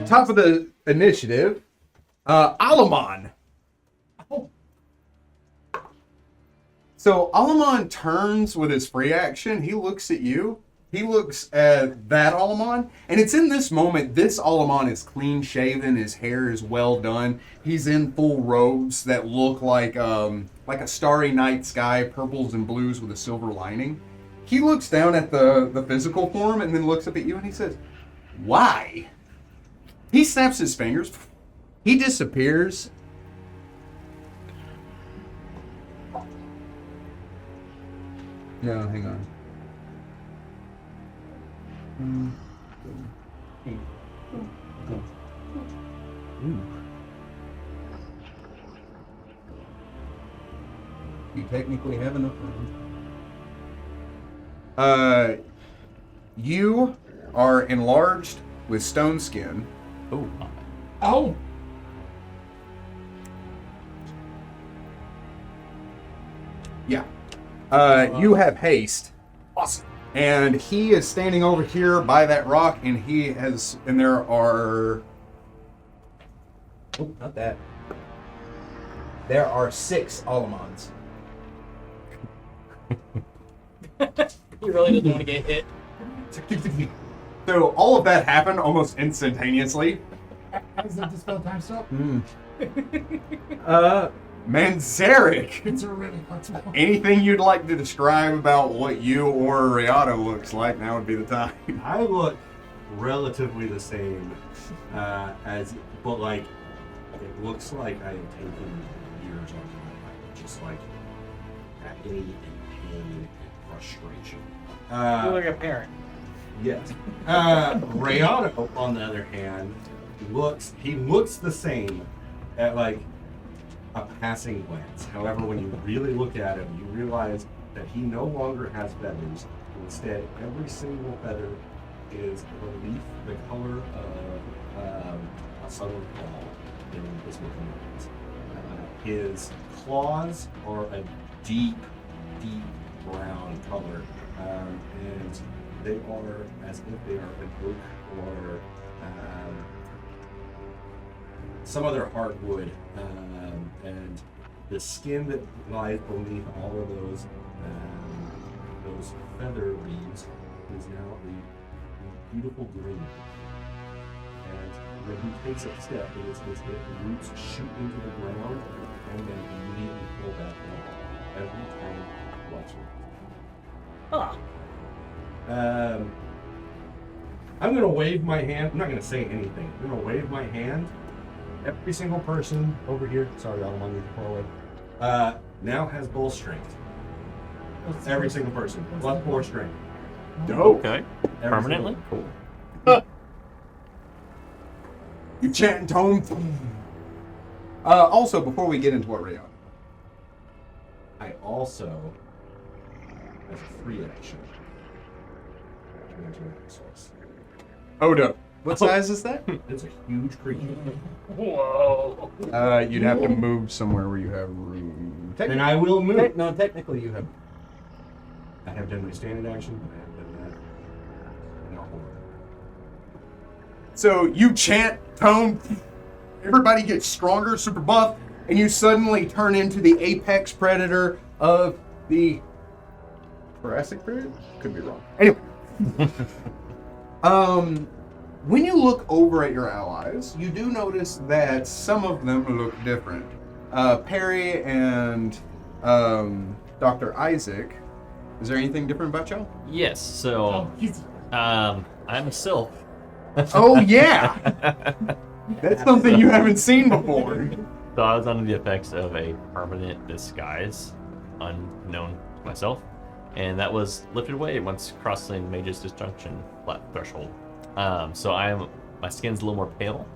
top of the initiative, Alamon. So Alamon turns with his free action. He looks at you. He looks at that Alamon. And it's in this moment, this Alamon is clean shaven. His hair is well done. He's in full robes that look like a starry night sky, purples and blues with a silver lining. He looks down at the physical form and then looks up at you and he says, "Why?" He snaps his fingers. He disappears. No, hang on. You technically have enough room. You are enlarged with stone skin. Oh! Yeah. You have haste. Awesome. And he is standing over here by that rock, and there are... Oh, not that. There are 6 Alamons. He really doesn't want to get hit. So all of that happened almost instantaneously. How does that dispel time stop? Manzarek, It's a really flexible. anything you'd like to describe about what you or Riata looks like, now would be the time. I look relatively the same but like, it looks like I have taken years off my life, just like agony and pain and frustration. You're like a parent. Yes. Riata, on the other hand, looks the same at like a passing glance. However, when you really look at him, you realize that he no longer has feathers. Instead, every single feather is a leaf the color of a southern claw in his looking eyes. His claws are a deep, deep brown color, and they are as if they are an oak or some other hardwood, and the skin that lies beneath all of those feather leaves is now a beautiful green. And when he takes a step, the roots shoot into the ground and then immediately pull back down every time he walks around. I'm going to wave my hand. I'm not going to say anything. I'm going to wave my hand. Every single person over here, sorry, I'm on the forward, now has bull strength. Every single person, plus 4 strength. Dope. Okay. Every Permanently? single- Cool. You chant tone. Also, before we get into what Riata, I also, as a free action, turn into an resource. Odo. What size is that? It's a huge creature. Whoa. You'd have to move somewhere where you have room. Then I will move. No, technically you have. I have done my standard action, but I have done that. No horror. So you chant tone. Everybody gets stronger, super buff, and you suddenly turn into the apex predator of the Jurassic period. Could be wrong. Anyway. When you look over at your allies, you do notice that some of them look different. Perry and Dr. Isaac, is there anything different about y'all? Yes, so I'm a sylph. Oh, yeah! That's something you haven't seen before. So I was under the effects of a permanent disguise, unknown to myself, and that was lifted away once crossing Mage's Disjunction threshold. So my skin's a little more pale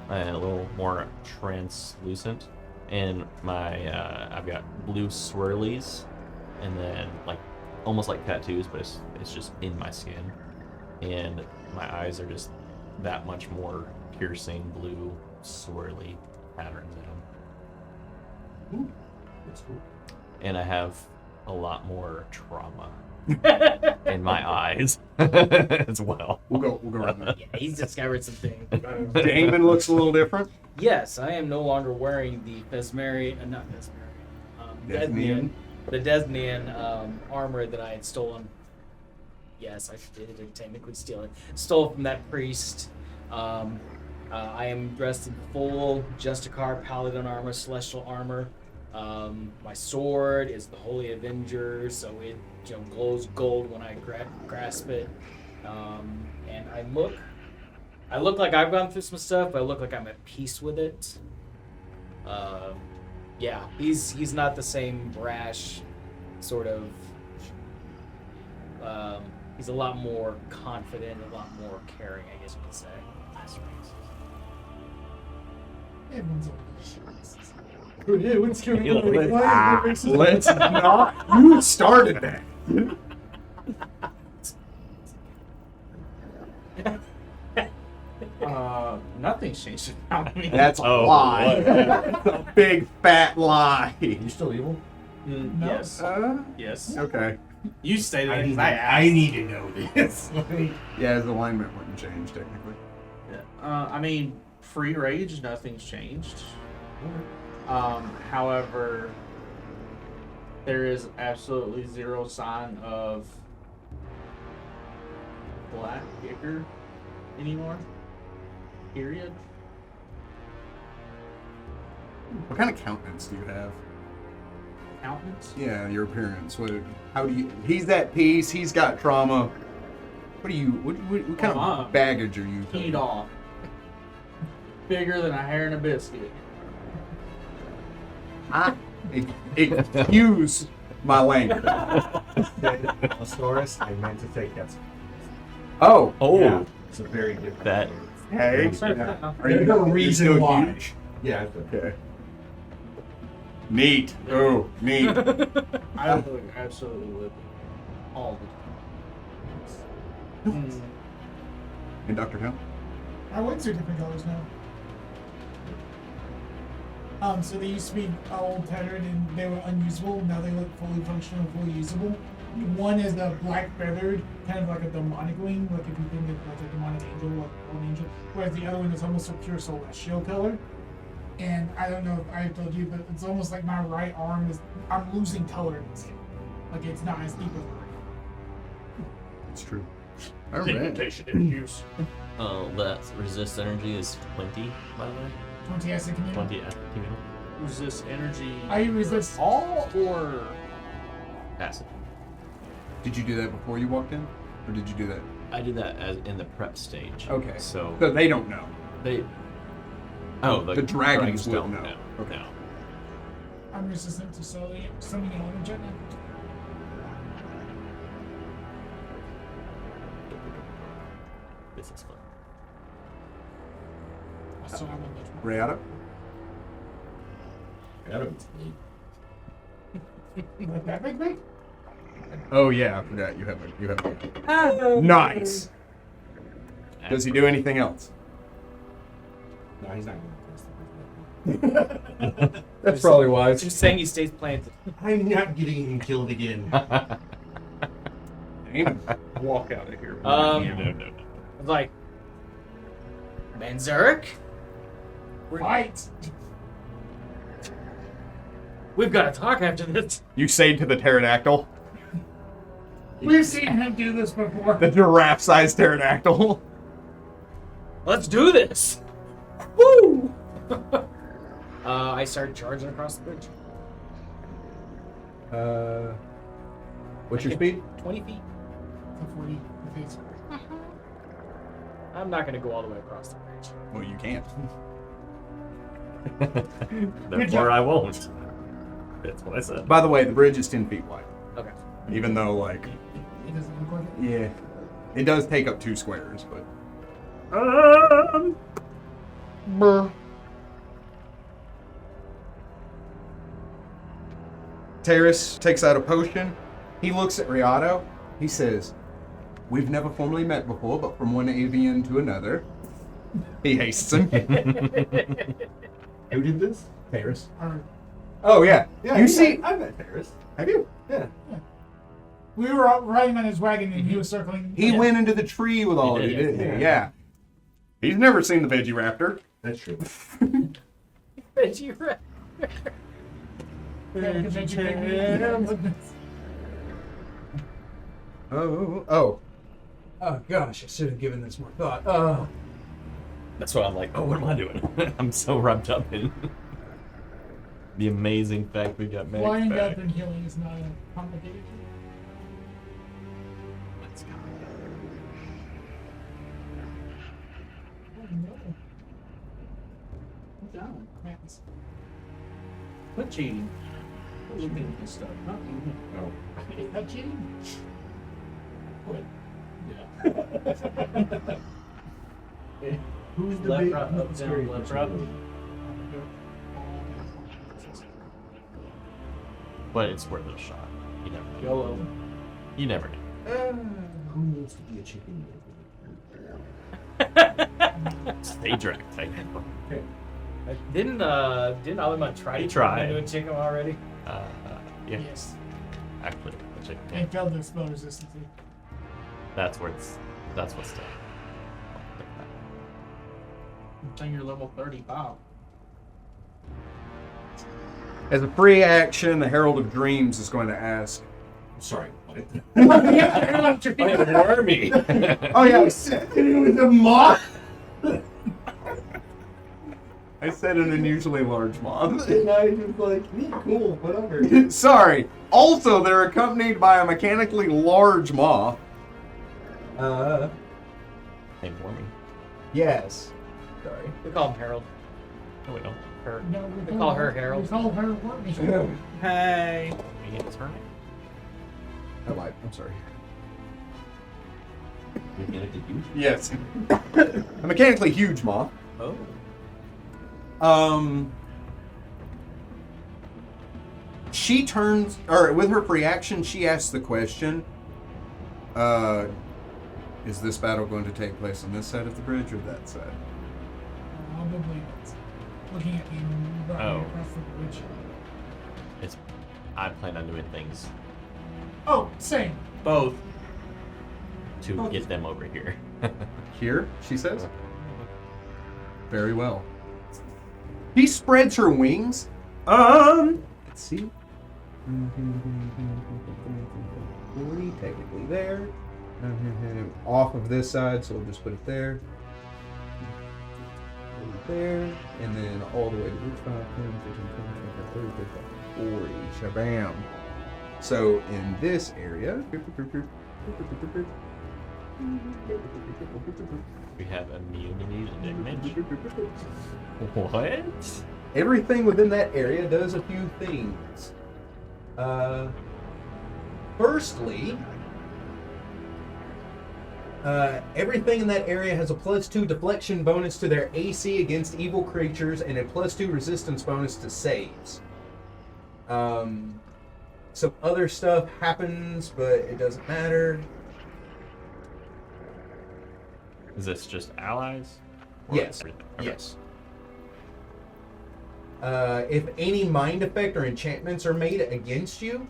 and a little more translucent, and I've got blue swirlies, and then like almost like tattoos, but it's just in my skin, and my eyes are just that much more piercing blue swirly patterns in them. Ooh, that's cool. And I have a lot more trauma in my eyes as well. We'll go around that. Yeah, he's discovered some things. Damon looks a little different. Yes, I am no longer wearing the Desnian. the Desnian armor that I had stolen. Yes, I did technically steal it. Stole from that priest. I am dressed in full Justicar Paladin armor, Celestial armor. My sword is the Holy Avenger, so it glows gold when I grasp it. And I look like I've gone through some stuff, but I look like I'm at peace with it. Yeah, he's not the same brash sort of. He's a lot more confident, a lot more caring, I guess you could say. Everyone's on What's going on? Let's not. You started that. Nothing's changed about me. That's a Oh, lie. what? That's a big fat lie. You still evil? No. Yes. Yes. Okay. You stated I it. need, 'Cause I I asked. need to know this. Yeah, his alignment wouldn't change technically. I mean, free rage, nothing's changed. However, there is absolutely zero sign of black ichor anymore. Period. What kind of countenance do you have? Accountants. Yeah, your appearance. How do you? He's at peace. He's got trauma. What do you? What kind of baggage are you? Peed off. Bigger than a hair in a biscuit. Excuse my language. Astoris, I meant to say yes. Oh. Oh, Yeah, it's a very different. that. Hey. Yeah. Are you There's no reason still why. huge? Yeah, it's okay. Okay. Neat. Oh, neat. I look absolutely livid all the time. And Dr. Hill? Our wings are different colors now. So they used to be all tattered and they were unusable. Now they look fully functional and fully usable. One is a black feathered, kind of like a demonic wing, like if you think of like a demonic angel, like an angel. Whereas the other one is almost a pure celestial color. And I don't know if I told you, but it's almost like my right arm I'm losing color in this game. Like it's not as deep as mine. It's true. All right. issues. Oh, that resist energy is 20, by the way. 20 acid community. 20 active community. Resist energy. I resist all or Acid. Did you do that before you walked in? Or did you do that? I did that as in the prep stage. Okay. So So they don't know. they. Oh, The dragons will don't know. know. Okay. No. I'm resistant to summoning element right now. This is fun. So I'm on the Rayada? Adam's like that big thing? Oh yeah, I forgot you have a Nice. Does he do anything else? No, he's not going to That's probably wise. Just saying he stays planted. I'm not getting him killed again. Damon. walk out of here. No. It's like, Manzarek? Fight! We've got to talk after this. You say to the pterodactyl, We've seen him do this before. the giraffe-sized pterodactyl. Let's do this. Woo! I started charging across the bridge. What's your speed? 20 feet. The 40 face. I'm not going to go all the way across the bridge. Well, you can't. Therefore, I won't. That's what I said. By the way, the bridge is 10 feet wide. Okay. Even though, like, It doesn't look like it. yeah, it does take up 2 squares, but. Terrace takes out a potion. He looks at Riato. He says, "We've never formally met before, but from one avian to another." He hastes him. Who did this? Terrace. Or Oh yeah. Yeah, You see? I met Paris. Have you? Yeah. We were out riding on his wagon and he was circling. He went into the tree with all of He you, did, didn't he? Yeah. He's never seen the Veggie Raptor. That's true. Veggie Raptor. Oh gosh, I should have given this more thought. That's why I'm like, oh, what am I doing? I'm so wrapped up in the amazing fact we got Flying Max up back. and healing is not a complicated. Let's go. Oh no. What's down? Mats. Quit cheating. Quit looking at this stuff. Not you. No. Is that cheating? What? Yeah. Who's the Left, big right, up, scary down, left, person? right. But it's worth a shot. You never know. YOLO. You never know. Who wants to be a chicken? Sedrak type. Didn't Alamon try He to turn tried. into a chicken already? Yeah, Yes. actually, the chicken. And failed to spell resistance. That's what's tough. Until you're level 35. As a free action, the Herald of Dreams is going to ask. Sorry. What? Wormy. Oh yeah, I said it was a moth. I said an unusually large moth. And I was like, yeah, cool, whatever. Sorry. Also, they're accompanied by a mechanically large moth. Hey, Wormy. Yes. Sorry. We call him Harold. No, we don't. Her. No, We call her Harold. We call her Wormy. Hey. We get this her name. I lied. I'm sorry. You're gonna get used Yes. A mechanically huge moth. Oh. She turns, or with her reaction, she asks the question, is this battle going to take place on this side of the bridge or that side? Probably that's looking at me running Oh. across the bridge. I plan on doing things Oh, same. Both. to get them over here. Here, she says. Very well. She spreads her wings. Let's see. 40, technically there. Off of this side, so we'll just put it there. There, and then all the way to this 5, 10, 15, 20, 25, 30, 35, 40. Shabam. So in this area, We have immunity to damage. What? everything within that area does a few things. Firstly, everything in that area has a +2 deflection bonus to their AC against evil creatures and a +2 resistance bonus to saves. Some other stuff happens, but it doesn't matter. Is this just allies? Or Yes. everything? Okay. Yes. If any mind effect or enchantments are made against you,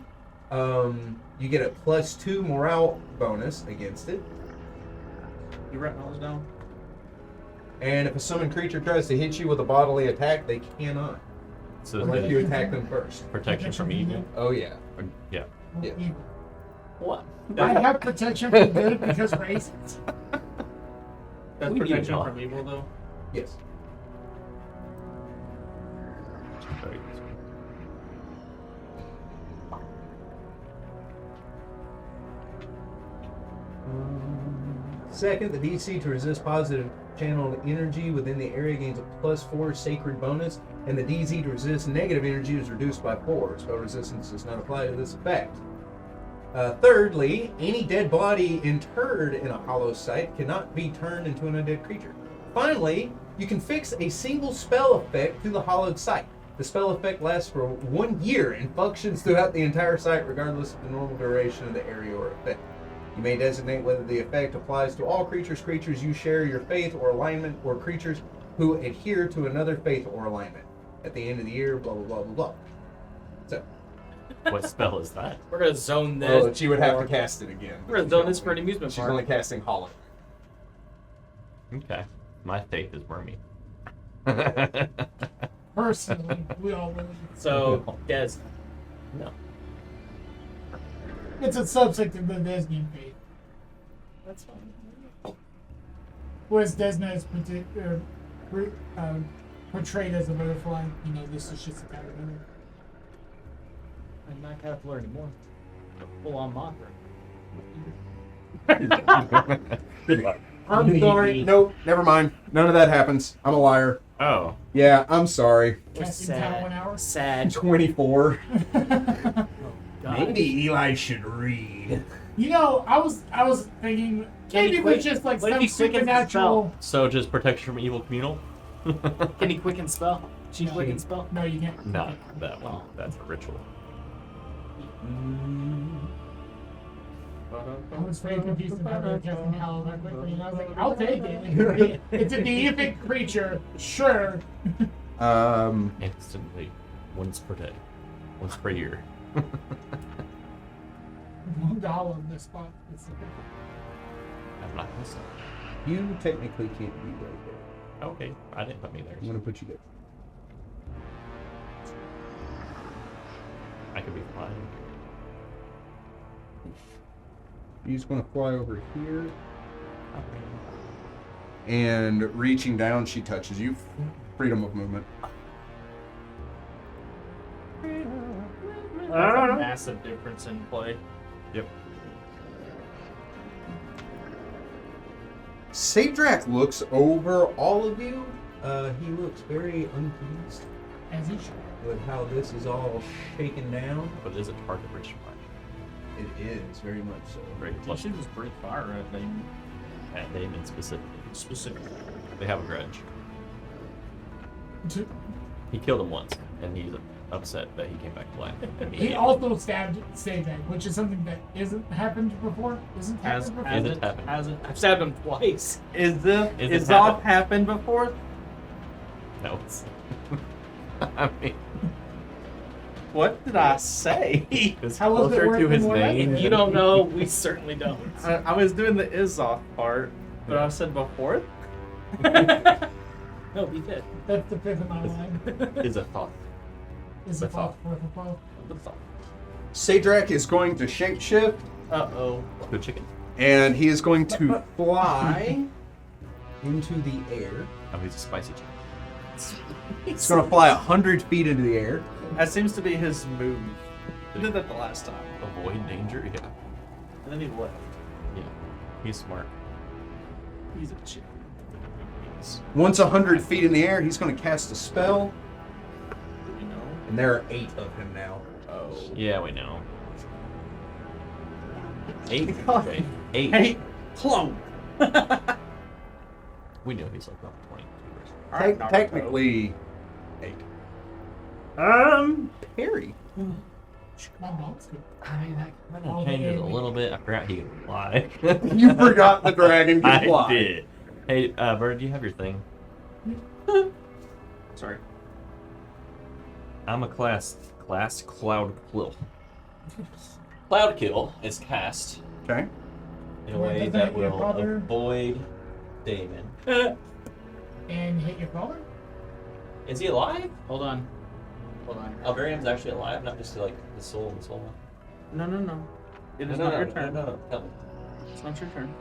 you get a +2 morale bonus against it. You writing all this down? And if a summoned creature tries to hit you with a bodily attack, they cannot. So Unless the you attack them first. protection from evil. Oh, yeah. Yeah. Yeah. Evil. What? I have protection from good because raisins. That's We need protection law. from evil, though. Yes. Very useful. Second, the DC to resist positive channeled energy within the area gains a +4 sacred bonus, and the DC to resist negative energy is reduced by 4. Spell resistance does not apply to this effect. Thirdly, any dead body interred in a hollow site cannot be turned into an undead creature. Finally, you can fix a single spell effect to the hollowed site. The spell effect lasts for 1 year and functions throughout the entire site regardless of the normal duration of the area or effect. You may designate whether the effect applies to all creatures you share your faith or alignment, or creatures who adhere to another faith or alignment. At the end of the year, blah, blah, blah, blah, blah. So, What spell is that? We're gonna zone this. Well, she would have to cast it again. We're gonna zone this for an amusement She's park. only casting Hollow. Okay. My faith is wormy. Personally, we all really. So, Des. No. It's a subsect of the Desnian faith. That's fine. Whereas Desna is portrayed as a butterfly, you know, this is just a caterpillar. I'm not caterpillar anymore. Full on mocker. Good luck. I'm sorry. Nope, never mind. None of that happens. I'm a liar. Oh. Yeah, I'm sorry. Casting Talon an hour. Sad. 24. God. Maybe Eli should read. You know, I was thinking maybe quick- with just like what if some he quickens the supernatural. So just protection from evil communal? Can he quicken spell? She No. quicken spell? No, you can't. Not that one. That's a ritual. I was very confused about her casting Howl that quickly, and I was like, I'll take it. It's a deific creature, sure. Instantly. Once per day. Once per year. Howl on this spot. I'm not missing. You technically can't be right there. Okay. I didn't put me there. I'm gonna put you there. I could be flying. You just want to fly over here, and reaching down, she touches you. Freedom of movement. That's a massive difference in play. Yep. Sedrak looks over all of you. He looks very unpleased As he should. with how this is all shaken down. But is it hard to reach fire? It is very much so. Very You plus should just breathe fire at them at Damon specifically. specifically. They have a grudge. He killed him once, and he's upset that he came back to life. He also stabbed Sedrak, which is something that isn't happened before. Isn't Has happened before. Has it it happened? hasn't I've stabbed him twice. is the Is is it off happened before? No, it's. I mean, What did I say? it's How was it closer to working his more name. like You don't know. We certainly don't. I was doing the is off part, but I said before. No, be fit. That's the fifth in my line. Is a thought. Is The the thought. fourth of 12. Sedrak is going to shapeshift, Uh-oh. Good chicken. and he is going to fly into the air. Oh, he's a spicy chicken. He's going to fly 100 feet into the air. That seems to be his move. He did that the last time. Avoid danger. Yeah. And then he left. Yeah. He's smart. He's a chick. Once 100 feet in the air, he's going to cast a spell, You know? and there are 8 of him now. Oh. Yeah, we know. 8. God. Okay. 8. Hey, clone. We know he's like level 22 or something. Technically, 8. Perry. My mom's good. I mean, that kind Oh, of changes a baby. little bit. I forgot he could fly. You forgot the dragon can I fly. did. Hey, Bird, do you have your thing? Sorry. I'm a class Cloud Kill. Cloud Kill is cast Okay. in a Wait, way does that that your will father- avoid Damon. And hit your father? Is he alive? Hold on. Hold on. Alvarium's actually alive, not just like the soul and soul. No. It is no, not no, your no, turn. No, tell me. It's not your turn.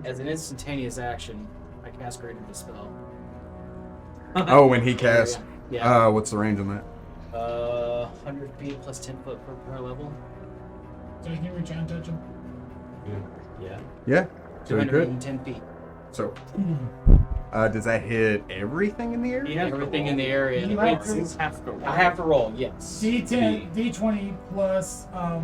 As an instantaneous action, I cast Greater Dispel. Oh, when he casts. Yeah. What's the range on that? 100 feet plus 10 foot per level. So you can reach out and touch him. Yeah. Yeah. So he could. 210 feet. So, does that hit everything in the air? He has to Everything roll. in the area. You Wait, might- You have to roll. I have to roll, yes. D10, D20 plus I-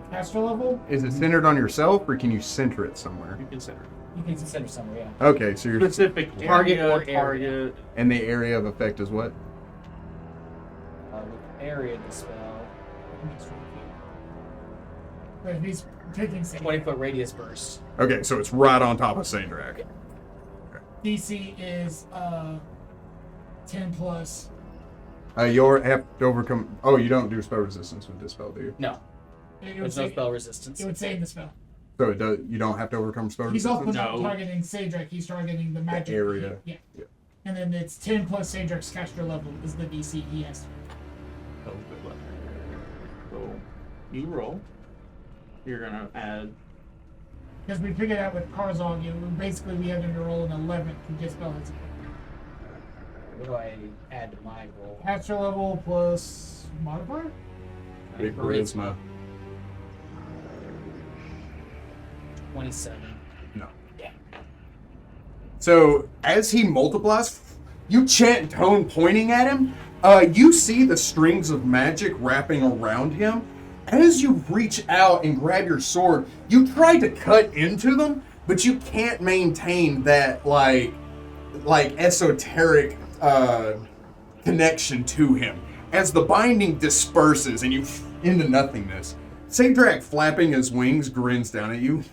caster level. Is it centered on yourself, or can you center it somewhere? You consider. You can Center somewhere, yeah. Okay, so you're. Specific Target area, or area. target. And the area of effect is what? Area of the spell. But if he's taking 20 foot radius burst. Okay, so it's right on top of Sedrak. DC is 10 plus You'll have to overcome. Oh, you don't do spell resistance with this spell, do you? No, It would there's no say, spell resistance. it would say in the spell. So it does. You don't have to overcome spell He's resistance. also not No. targeting Sedrak, he's targeting the magic area. Yeah. Yeah. And then it's 10 plus Sedrak's caster level is the DC he has. Oh, good luck. So, you roll. You're gonna add. Because we figured out with Karzog, basically we had him to roll an 11 to get spell hits. What do I add to my roll? Caster level plus modifier? Big charisma. 27. No. Yeah. So as he multiplies, you chant tone pointing at him. You see the strings of magic wrapping around him. As you reach out and grab your sword, you try to cut into them, but you can't maintain that like esoteric connection to him. As the binding disperses and you into nothingness, Sedrak, flapping his wings, grins down at you.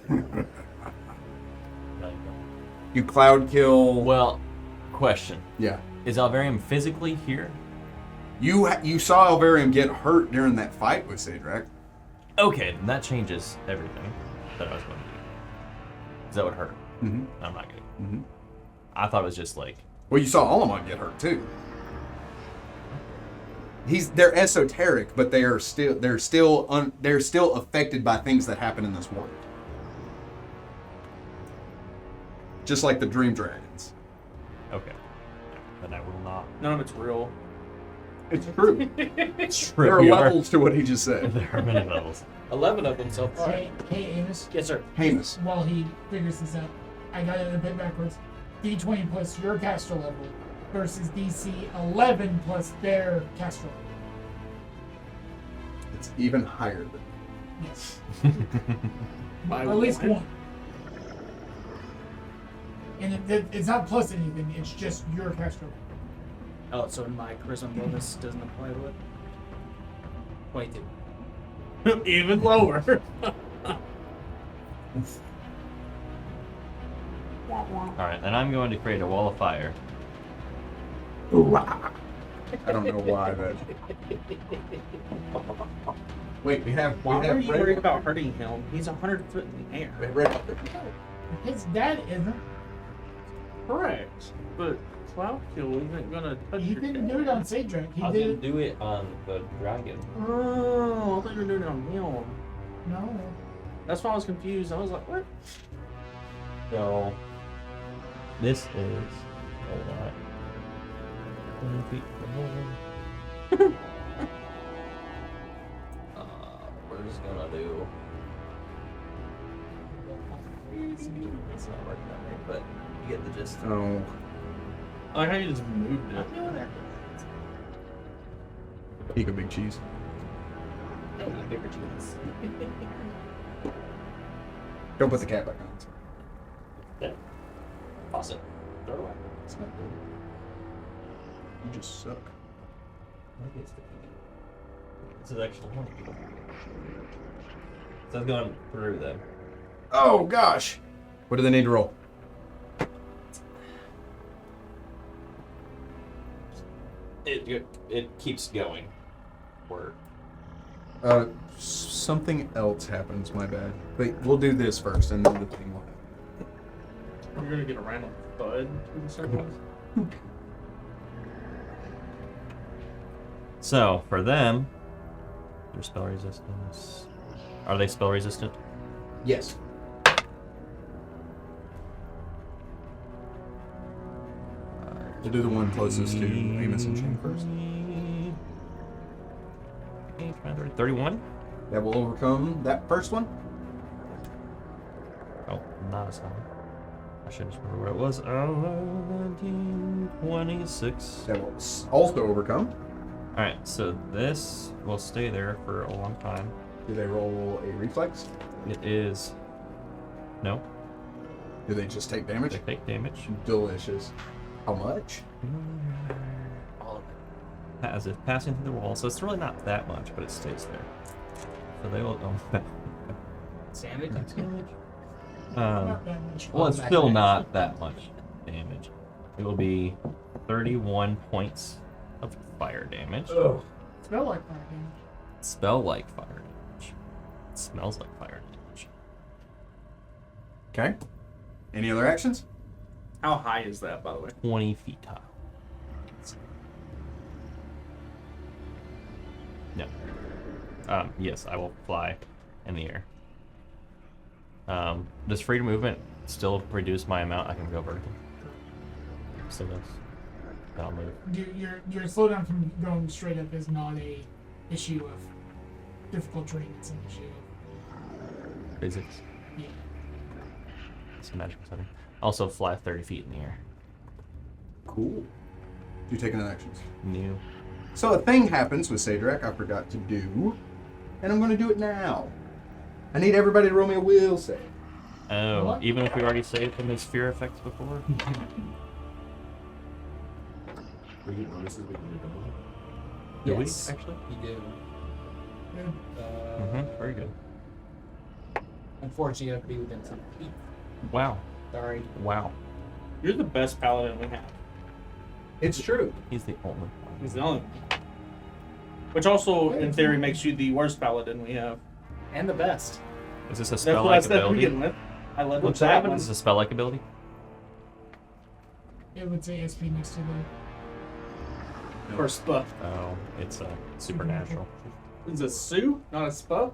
You cloud kill. Well, question. Yeah. Is Alvarium physically here? You saw Alvarium get hurt during that fight with Sedrak. Okay, then that changes everything that I was going to do. Because that would hurt. Mm-hmm. I'm not going to. Mm-hmm. I thought it was just like, Well, you saw Alamon get hurt too. They're esoteric, but they're still affected by things that happen in this world. Just like the dream dragons. okay. Then I will not. None of it's real. It's true. It's There are levels to what he just said. There are many levels. 11 of them so far. Hey, Amos, Yes, sir. Heinous. while he figures this out, I got it a bit backwards. D20 plus your caster level versus DC 11 plus their caster level. It's even higher than Yes. By Or at least one. one. And it's not plus anything, it's just your caster level. Oh, so my charisma bonus doesn't apply to it? 22. Even lower. Alright, and I'm going to create a wall of fire. I don't know why that. Wait, we have Why are you red- worried about hurting him? He's 100 foot in the air. red- His dad isn't. Correct. But Cloud Kill isn't gonna touch He your didn't do it on Sedrak. He I did didn't it. do it on the dragon. Oh, I thought you were doing it on him. No. That's why I was confused. I was like, what? So, this is a lot. 20 feet from home. We're just gonna do. It's not working that way, but you get the gist. Oh, I like how you just moved it. eat a big cheese. Hey, bigger cheese. Don't put the cat back on. Yeah. Toss it. Throw it away. It's not good. You just suck. Maybe it's the key. This is actually one. So it's going through them. Oh gosh. What do they need to roll? It keeps going. Word. Something else happens. My bad. Wait, we'll do this first, and then the thing will happen. You're gonna get a random thud in the circles. So for them, their spell resistance. Are they spell resistant? Yes. We'll do the one closest to Amos and Shane first. 31? That will overcome that first one. Oh, not as high. I should just remember what it was. 19, 26. That will also overcome. Alright, so this will stay there for a long time. Do they roll a reflex? It is. No, Do they just take damage? they take damage. Delicious. How much? All of it. As if passing through the wall, so it's really not that much, but it stays there. So they will. Oh, Damage? damage. Not that much. Well, it's still not that much damage. It will be 31 points of fire damage. Ugh. Smell like fire damage. Spell like fire damage. Smells like fire damage. Okay. Any other actions? How high is that, by the way? 20 feet high. No. Yes, I will fly in the air. Does free movement still reduce my amount I can go vertical? Still does. Then I'll move. Your slowdown from going straight up is not a issue of difficult terrain. It's an issue of Physics. yeah. It's a magical setting. Also fly 30 feet in the air. Cool. You taking an actions? New. So a thing happens with Sedrak I forgot to do, and I'm going to do it now. I need everybody to roll me a will save. Oh, What? even if we already saved from his fear effects before? We get bonuses, we can do double. Do we, Yes, actually? you do. Very good. Unfortunately, you have to be within 10 feet. Wow. Sorry. Wow. You're the best paladin we have. It's true. He's the only one. He's the only one. Which also, in theory, makes you the worst paladin we have. And the best. Is this a That's spell-like what we're ability? getting with. I led with What's that that? one. Is this a spell-like ability? It would say SP next to the. Or spa. Oh, it's supernatural. It's a Sue, not a spa.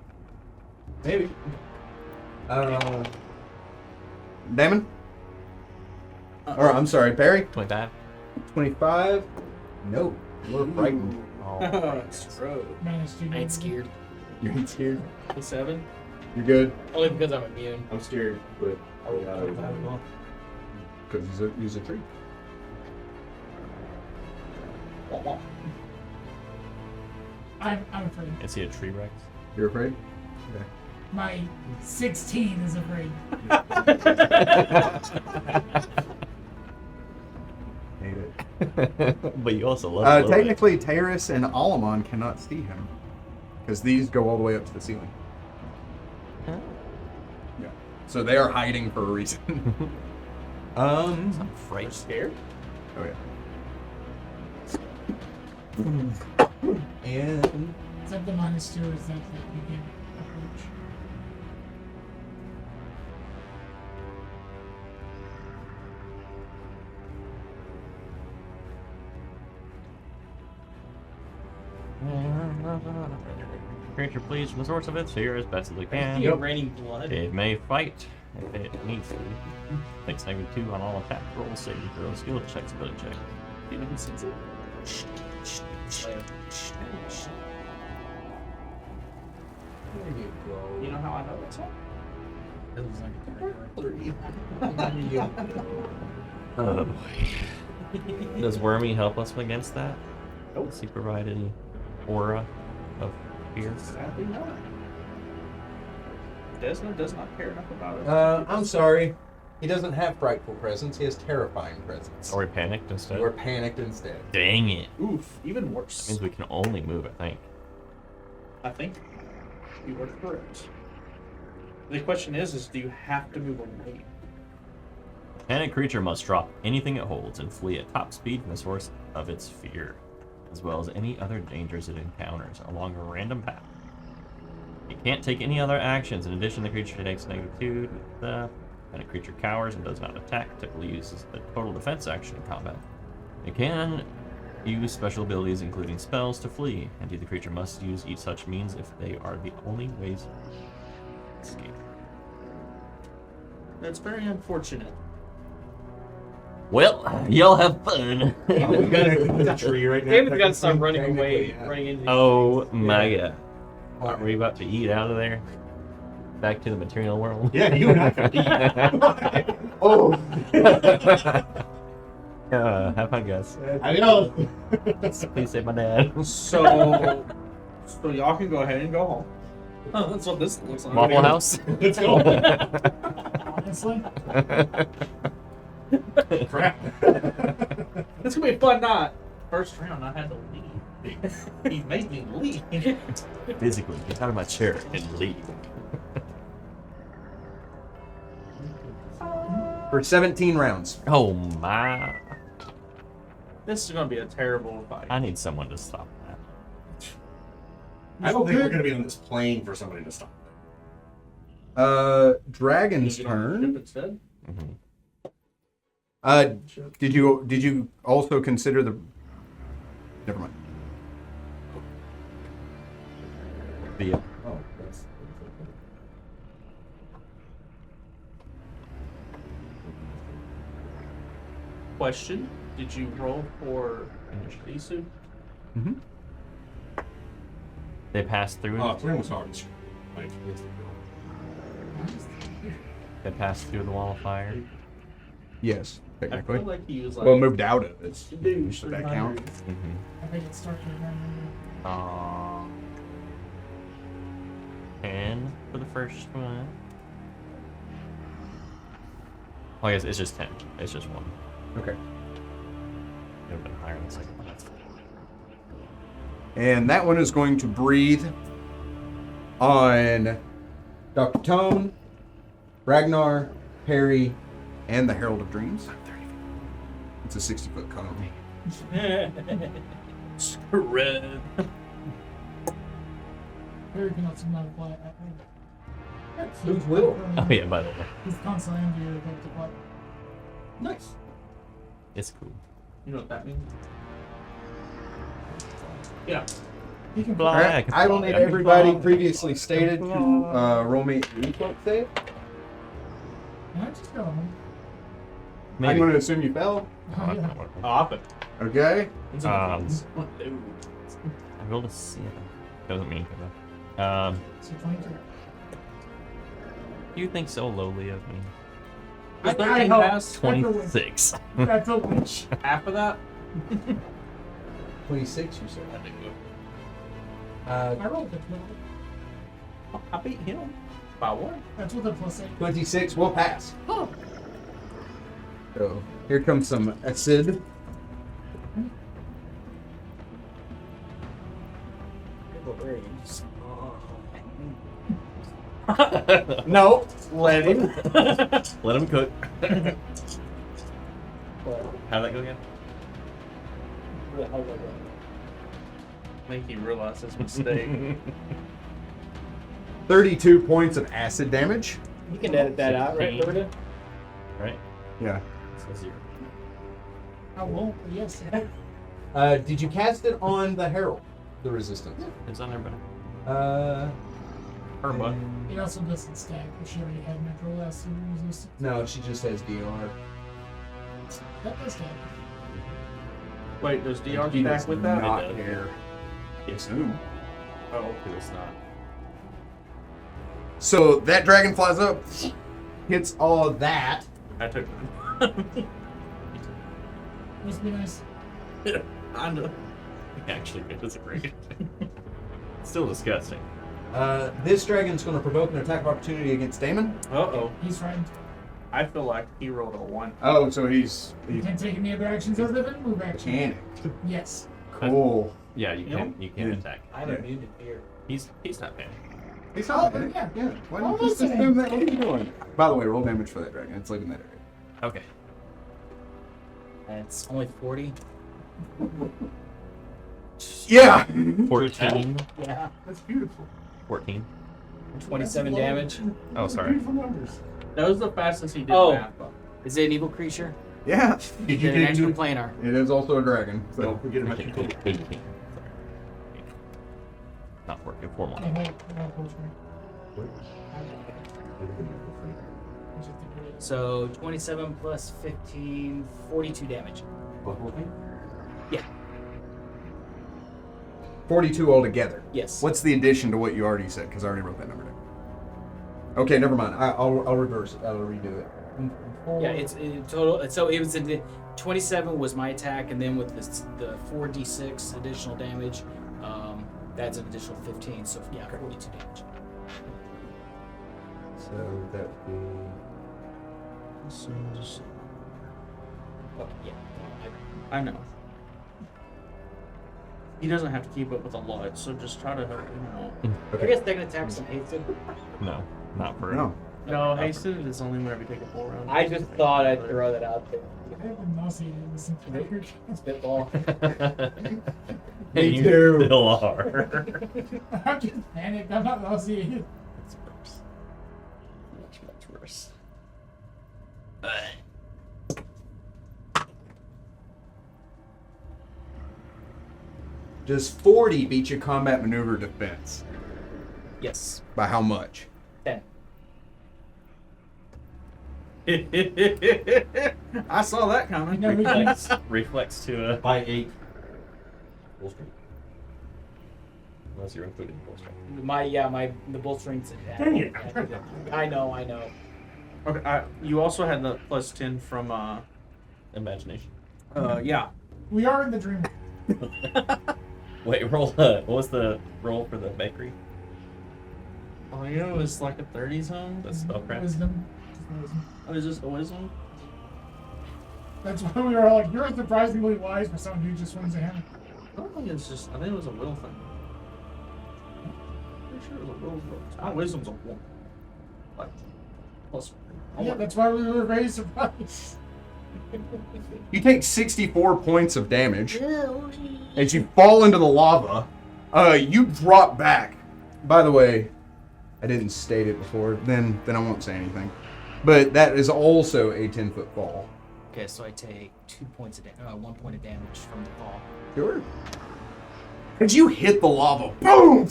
Maybe. Damon? Or, I'm sorry, Perry? 25? 25? No. We're frightened. Oh, Scrub. -2. I ain't scared. You ain't scared? 7. You're good? Only because I'm immune. I'm scared, but Because he's a tree. I'm afraid. is he a tree Rex? You're afraid? My 16 is afraid. Hate it. But you also love it. Technically, Terrace and Alamon cannot see him. Because these go all the way up to the ceiling. Huh? Yeah. So they are hiding for a reason. I'm You're afraid. scared? Oh, yeah. and Except the -2 is that you can approach. Creature please from the source of its fear as best as it can. You're raining blood. It may fight if it needs to. Takes -2 on all attack rolls, saving throws, skill checks, ability check. You know who sings it? Slayer. there you go. You know how I know that song? That was like Oh boy. Does Wormy help us against that? Nope. Does he provide any aura of fear? Sadly not. Desna does not care enough about it. I'm sorry. He doesn't have frightful presence. He has terrifying presence. Or we panicked instead? We're panicked instead. Dang it. Oof, even That worse. means we can only move, I think. I think you were correct. The question is do you have to move away? Panic creature must drop anything it holds and flee at top speed from the source of its fear, as well as any other dangers it encounters along a random path. It can't take any other actions. In addition, the creature takes -2 with the panic creature cowers and does not attack. Typically uses a total defense action in combat. It can use special abilities, including spells, to flee. Indeed, the creature must use each such means if they are the only ways to escape. That's very unfortunate. Well, y'all have fun. We got a tree right now. David's got to stop running away, Technically, running into these Oh things. my god. Aren't we about to eat out of there? Back to the material world? Yeah, you and I can eat. Oh! Have fun, guys. I know. Please save my dad. So y'all can go ahead and go home. That's what this looks like. Waffle House? Let's go. Honestly, Crap. It's gonna be a fun night. First round, I had to leave. He made me leave. Physically, get out of my chair and leave. For 17 rounds. Oh my. This is gonna be a terrible fight. I need someone to stop that. I don't think we're going to be on this plane for somebody to stop. Dragon's Get on the ship turn. instead. Did you also consider the? Never mind. The Oh, that's Question: did you roll for Isu? Mm-hmm. they passed through. Oh, it's almost hard. Like, They passed through the wall of fire. Yes, I technically. feel like he was like. Well, moved out of it. Dude, Should that count? I think it starts with one. 10 for the first one. Oh, I guess it's just 10. It's just one. Okay. It would have been higher than the second one. That's And that one is going to breathe on Dr. Tone, Ragnar, Perry, and the Herald of Dreams. It's a 60-foot cone. Red. Very can also modify. Who's will? Oh, yeah, by the way. He's constantly under your effect of nice. It's cool. You know what that means? Yeah. He can Blah. All right, I I will need everybody previously stated to roll me a reflex save. I just got him. I'm Maybe. going to assume you fell. Oh, yeah. Often. Okay. I rolled a 7. Doesn't mean that. So 22. You think so lowly of me? Was I 13 hope- pass? 26. That's a witch. Half of that? 26, you said. I rolled the 12. I beat him by 1. That's with a +8. 26 will pass. So here comes some acid. No, let him. Let him cook. How'd that go again? Make you realize his mistake. 32 points of acid damage. You can edit that out, right, 16. Roberta? Right? Yeah. So 0. I won't, but yes. Did you cast it on the Herald, the resistance? It's on there, but her butt. It also doesn't stack, but she already had natural acid resistance. No, she just has DR. That does stack. Wait, does DR He stack does with that? not It does. care. Yes. Ooh. Oh. It's not. So that dragon flies up, hits all of that. I took Must be nice. I know. Actually, it disagree. Still disgusting. This dragon's going to provoke an attack of opportunity against Damon. Uh-oh. He's frightened. I feel like he rolled a 1. Oh, so he's You can't take any other actions other than move action. mechanic. Yes. Cool. Yeah, you Yep. can Yeah. attack. I'm Yeah. immune to fear. He's not panicked. He's Oh, not bad. yeah. Yeah. Why don't you Almost just assume that? What are you doing? By the way, roll damage for that dragon. It's like in that area. Okay. It's only 40. Yeah. 14. Yeah. That's beautiful. 14. 27 damage. Oh, sorry. Beautiful numbers. That was the fastest he did Oh. math. Though. Is it an evil creature? Yeah. Is it an extraplanar? It is also a dragon. So. Don't forget about your 18. Sorry. Not 14. 4 more. The whole potion. So 27 plus 15, 42 damage. Yeah. 42 altogether. Yes. What's the addition to what you already said? Because I already wrote that number down. Okay, never mind. I'll reverse it. I'll redo it. Yeah, it's total. So it was 27 was my attack, and then with the 4d6 additional damage, that's an additional 15. So yeah, 42 damage. So that would be. Oh, yeah. I know. He doesn't have to keep up with a lot, so just try to help him out. I guess second attack's an 8. No, not for No. No, hasted is only whenever you take a full round. I just thought I'd throw that out there. I have been nauseated listening to record. Spitball. And you too. still are. I'm just panicked. I'm not nauseated. It's worse. Much worse. Does 40 beat your combat maneuver defense? Yes. By how much? 10. I saw that coming. No, we can- Reflex to a. By 8. Full strength. Unless you're including full strength. The bull strength's. Dang it. I know. Okay, you also had the plus 10 from Imagination. yeah. We are in the dream. Wait, roll. What was the roll for the bakery? Oh, you know, it was like a 30 zone. The spellcraft. Wisdom. Just wisdom. Oh, is this a wisdom? That's why we were all like, you're surprisingly wise for someone who just swings a hammer. I don't think it's just. I think it was a will thing. Pretty sure it was a will thing. My wisdom's a 1. Like plus. Yeah, that's why we were very surprised. You take 64 points of damage as you fall into the lava. You drop back. By the way, I didn't state it before. Then I won't say anything. But that is also a 10-foot fall. Okay, so I take 1 point of damage from the fall. Sure. As you hit the lava, boom!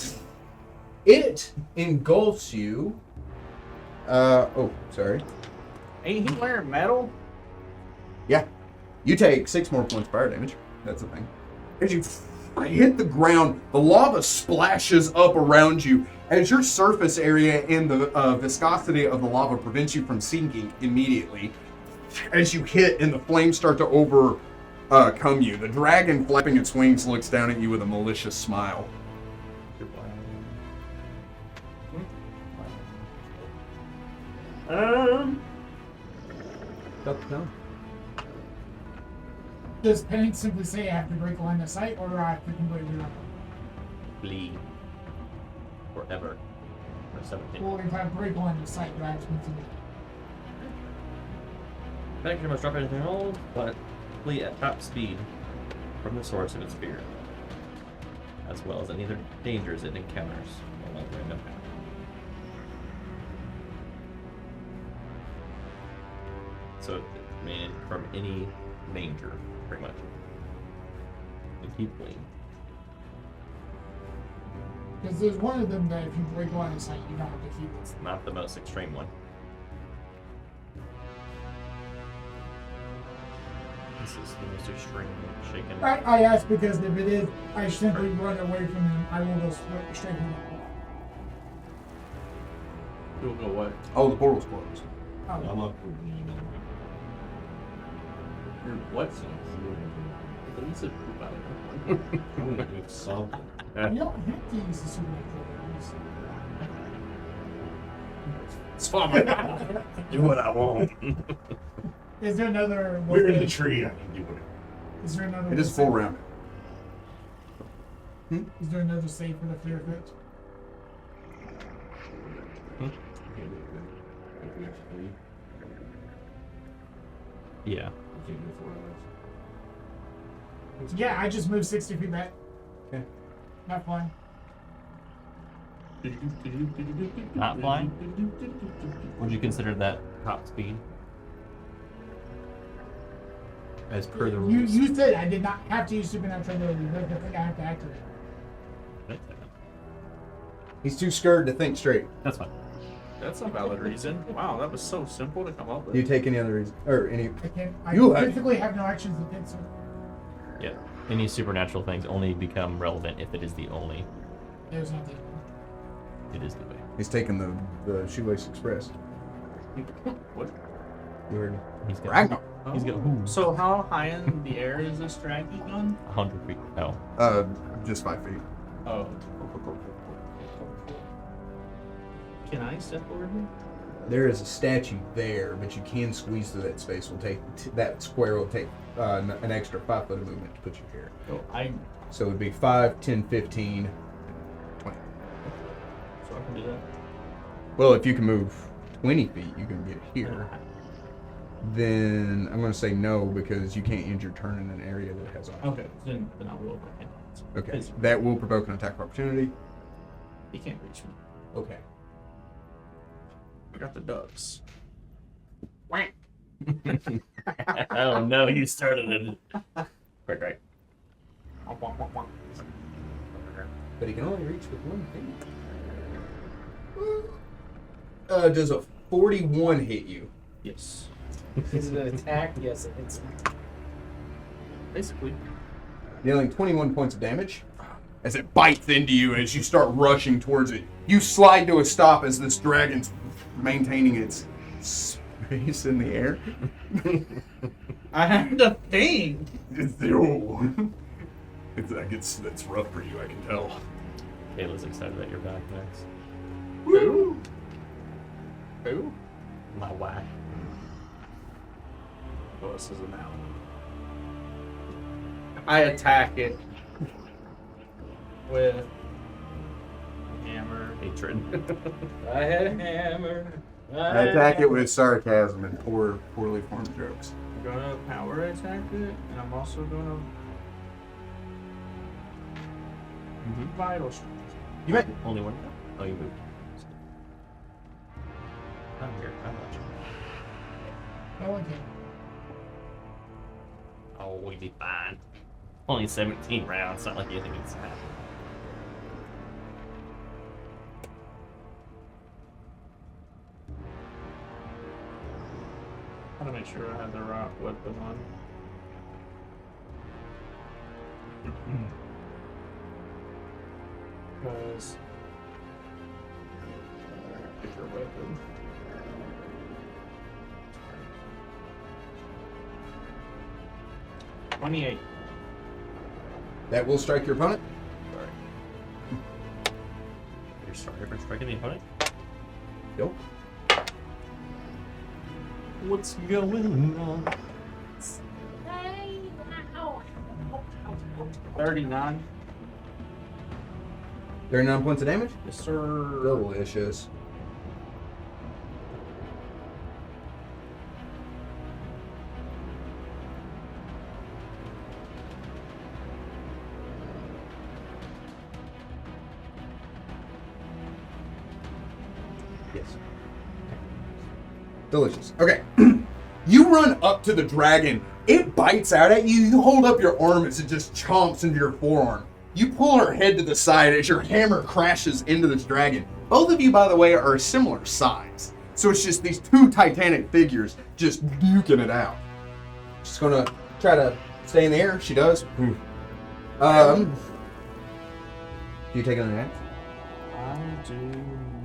It engulfs you. Sorry. Ain't he wearing metal? Yeah. You take 6 more points of fire damage. That's the thing. As you hit the ground, the lava splashes up around you as your surface area and the viscosity of the lava prevents you from sinking immediately. As you hit and the flames start to overcome you, the dragon flapping its wings looks down at you with a malicious smile. Does Penny simply say I have to break line of sight, or I have to completely run? Flee. Forever. Or 17. Well, if I break line of sight, do I have to continue? That can must drop anything else, but flee at top speed from the source of its fear, as well as any other dangers it encounters along the random path. So, I mean, from any danger, pretty much. And keep fleeing. Because there's one of them that if you break line of sight, you don't have to keep it. Not the most extreme one. This is the most extreme shaken. I ask because if it is, I simply run away from them. I will go straight from them. You'll go what? Oh, the portal's closed. I'm Oh, up. What? At least it poop out of it. I'm gonna do something. you don't have to use the supernatural abilities. It's fine. Do what I want. Is there another? We're in the tree. I can do it. Is there another? It is full round. Is there another save for the fear effect? Yeah. Yeah, I just moved 60 feet back. Okay. Not flying. Not flying? Would you consider that top speed? As per the rules. You said I did not have to use supernatural abilities. That's the thing I have to activate. He's too scared to think straight. That's fine. That's a valid reason. Wow, that was so simple to come up with. Do you take any other reason? Or any. I can't. I You have- physically have no actions against him. Yeah. Any supernatural things only become relevant if it is the only. There's nothing. It is the way. He's taking the Shoelace Express. What? You heard me. He's got. Ragnar. He's got. Ooh, So how high in the air is this dragon gun? 100 feet. Oh. Just 5 feet. Oh. Can I step over here? There is a statue there, but you can squeeze through that space. That square will take an extra 5 foot of movement to put you here. Oh, So it would be 5, 10, 15, 20. so I can do that. Well, if you can move 20 feet, you can get here. Then I'm going to say no because you can't end your turn in an area that has oxygen. Okay, then I will go ahead. Okay, Because that will provoke an attack of opportunity. he can't reach me. Okay. I got the ducks. Oh no, you started it. Right. But he can only reach with one thing. Does a 41 hit you? Yes. Is it an attack? Yes, it hits me. Basically. Dealing 21 points of damage. As it bites into you as you start rushing towards it. You slide to a stop as this dragon's maintaining its space in the air. I had to think. It's rough for you, I can tell. Kayla's excited that you're back next. Who? Who? My wife. Oh, this is an out. I attack it with hammer. Hatred. I had a hammer. I attack it with sarcasm and poorly formed jokes. I'm gonna power attack it, and I'm also gonna vital strike. You met. Only one? Oh, you moved. I'm here. I'm watching. Oh, okay. Oh, we'll be fine. Only 17 rounds. Not like anything needs to happen. I gotta make sure I have the right weapon on. Because pick your weapon. $28. That will strike your opponent. You're sorry for striking the opponent? Go. What's going on? 39. 39 points of damage. Yes, sir. Delicious. Yes. Delicious. Okay. You run up to the dragon. It bites out at you. You hold up your arm as it just chomps into your forearm. You pull her head to the side as your hammer crashes into this dragon. Both of you, by the way, are a similar size. So it's just these two titanic figures just duking it out. She's gonna try to stay in the air. She does. Do you take an attack? I do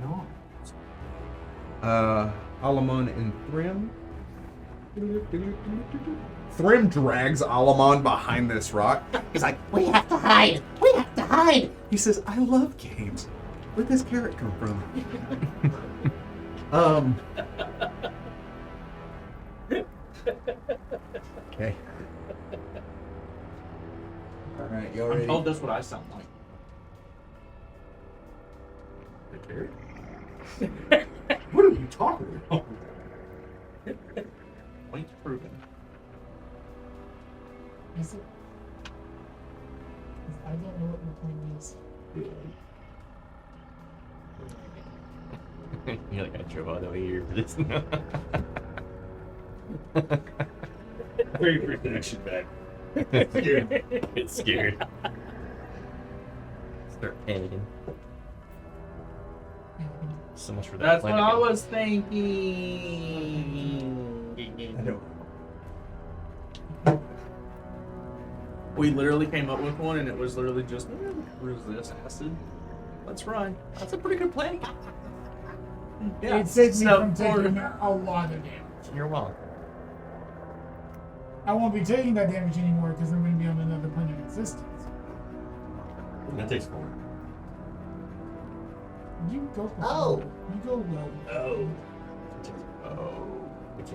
not. Alamon and Thrym. Thrym drags Alamon behind this rock. He's like, we have to hide! We have to hide! He says, I love games. Where'd this carrot come from? Okay. Alright, you I'm ready? told that's what I sound like. The carrot? What are you talking about? Point proven. Is it? I don't know what your point is. You're like, I drove all the way here for this. Very brief action back. Get scared. Start panicking. So much for that. That's what plan I again. was thinking. I know. We literally came up with one, and it was literally just resist acid. Let's run. That's a pretty good plan. Yeah. It saved me So, from taking a lot of damage. You're welcome. I won't be taking that damage anymore because I'm going to be on another plane of existence. That takes 4. You go. Oh. You go low. Oh. It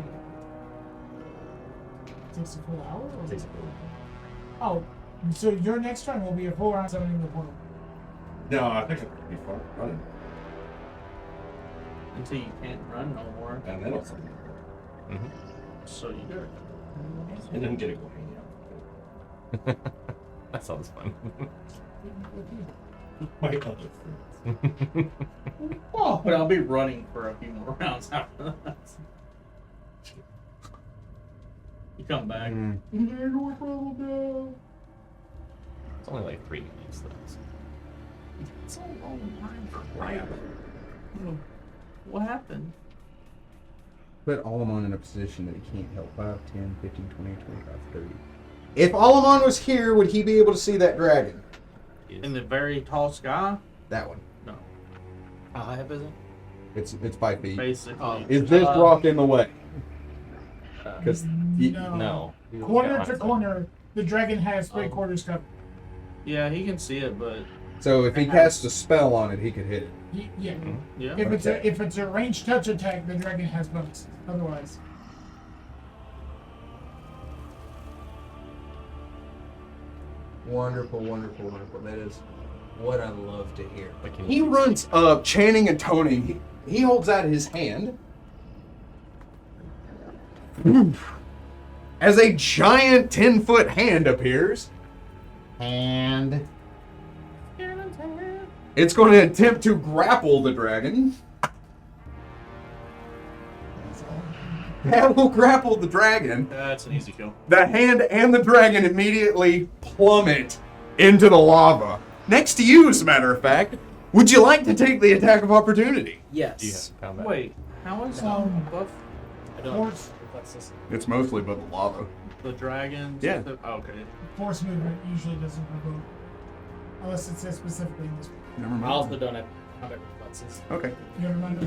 takes a full hour? Or? It takes 4. Oh, so your next turn will be a full round summoning the portal. No, I think it would be fun running. until you can't run no more. And then also, Mm-hmm. So you do it. and then get a go hang out. That sounds fun. My other friends. Oh, but I'll be running for a few more rounds after that. You come back. It's only like 3 weeks though. So. It's a long time for fire. What happened? Put Alamon in a position that he can't help 5, 10, 15, 20, 25, 30. If Alamon was here, would he be able to see that dragon? In the very tall sky? That one. No. How high up is it? It's 5 feet. Basically. Oh. Is this rock in the way? Because No. Corner Yeah, to corner, the dragon has 3/4 covered. Yeah, he can see it, but so if he casts a spell on it, he could hit it. Yeah. yeah. If it's a ranged touch attack, the dragon has bonus. Otherwise, Wonderful, wonderful, wonderful. That is what I love to hear. But can He you runs up, chanting and toning. He holds out his hand. As a giant 10-foot hand appears. And it's going to attempt to grapple the dragon. That will grapple the dragon. That's an easy kill. The hand and the dragon immediately plummet into the lava. Next to you, as a matter of fact. Would you like to take the attack of opportunity? do you Yes. have combat? Wait, how is above I don't Force. reflex this. It's mostly but the lava. the dragons? Yeah. Okay. force movement usually doesn't provoke, unless it says specifically in this. Never I mind. also don't have combat reflexes. Okay. Never mind.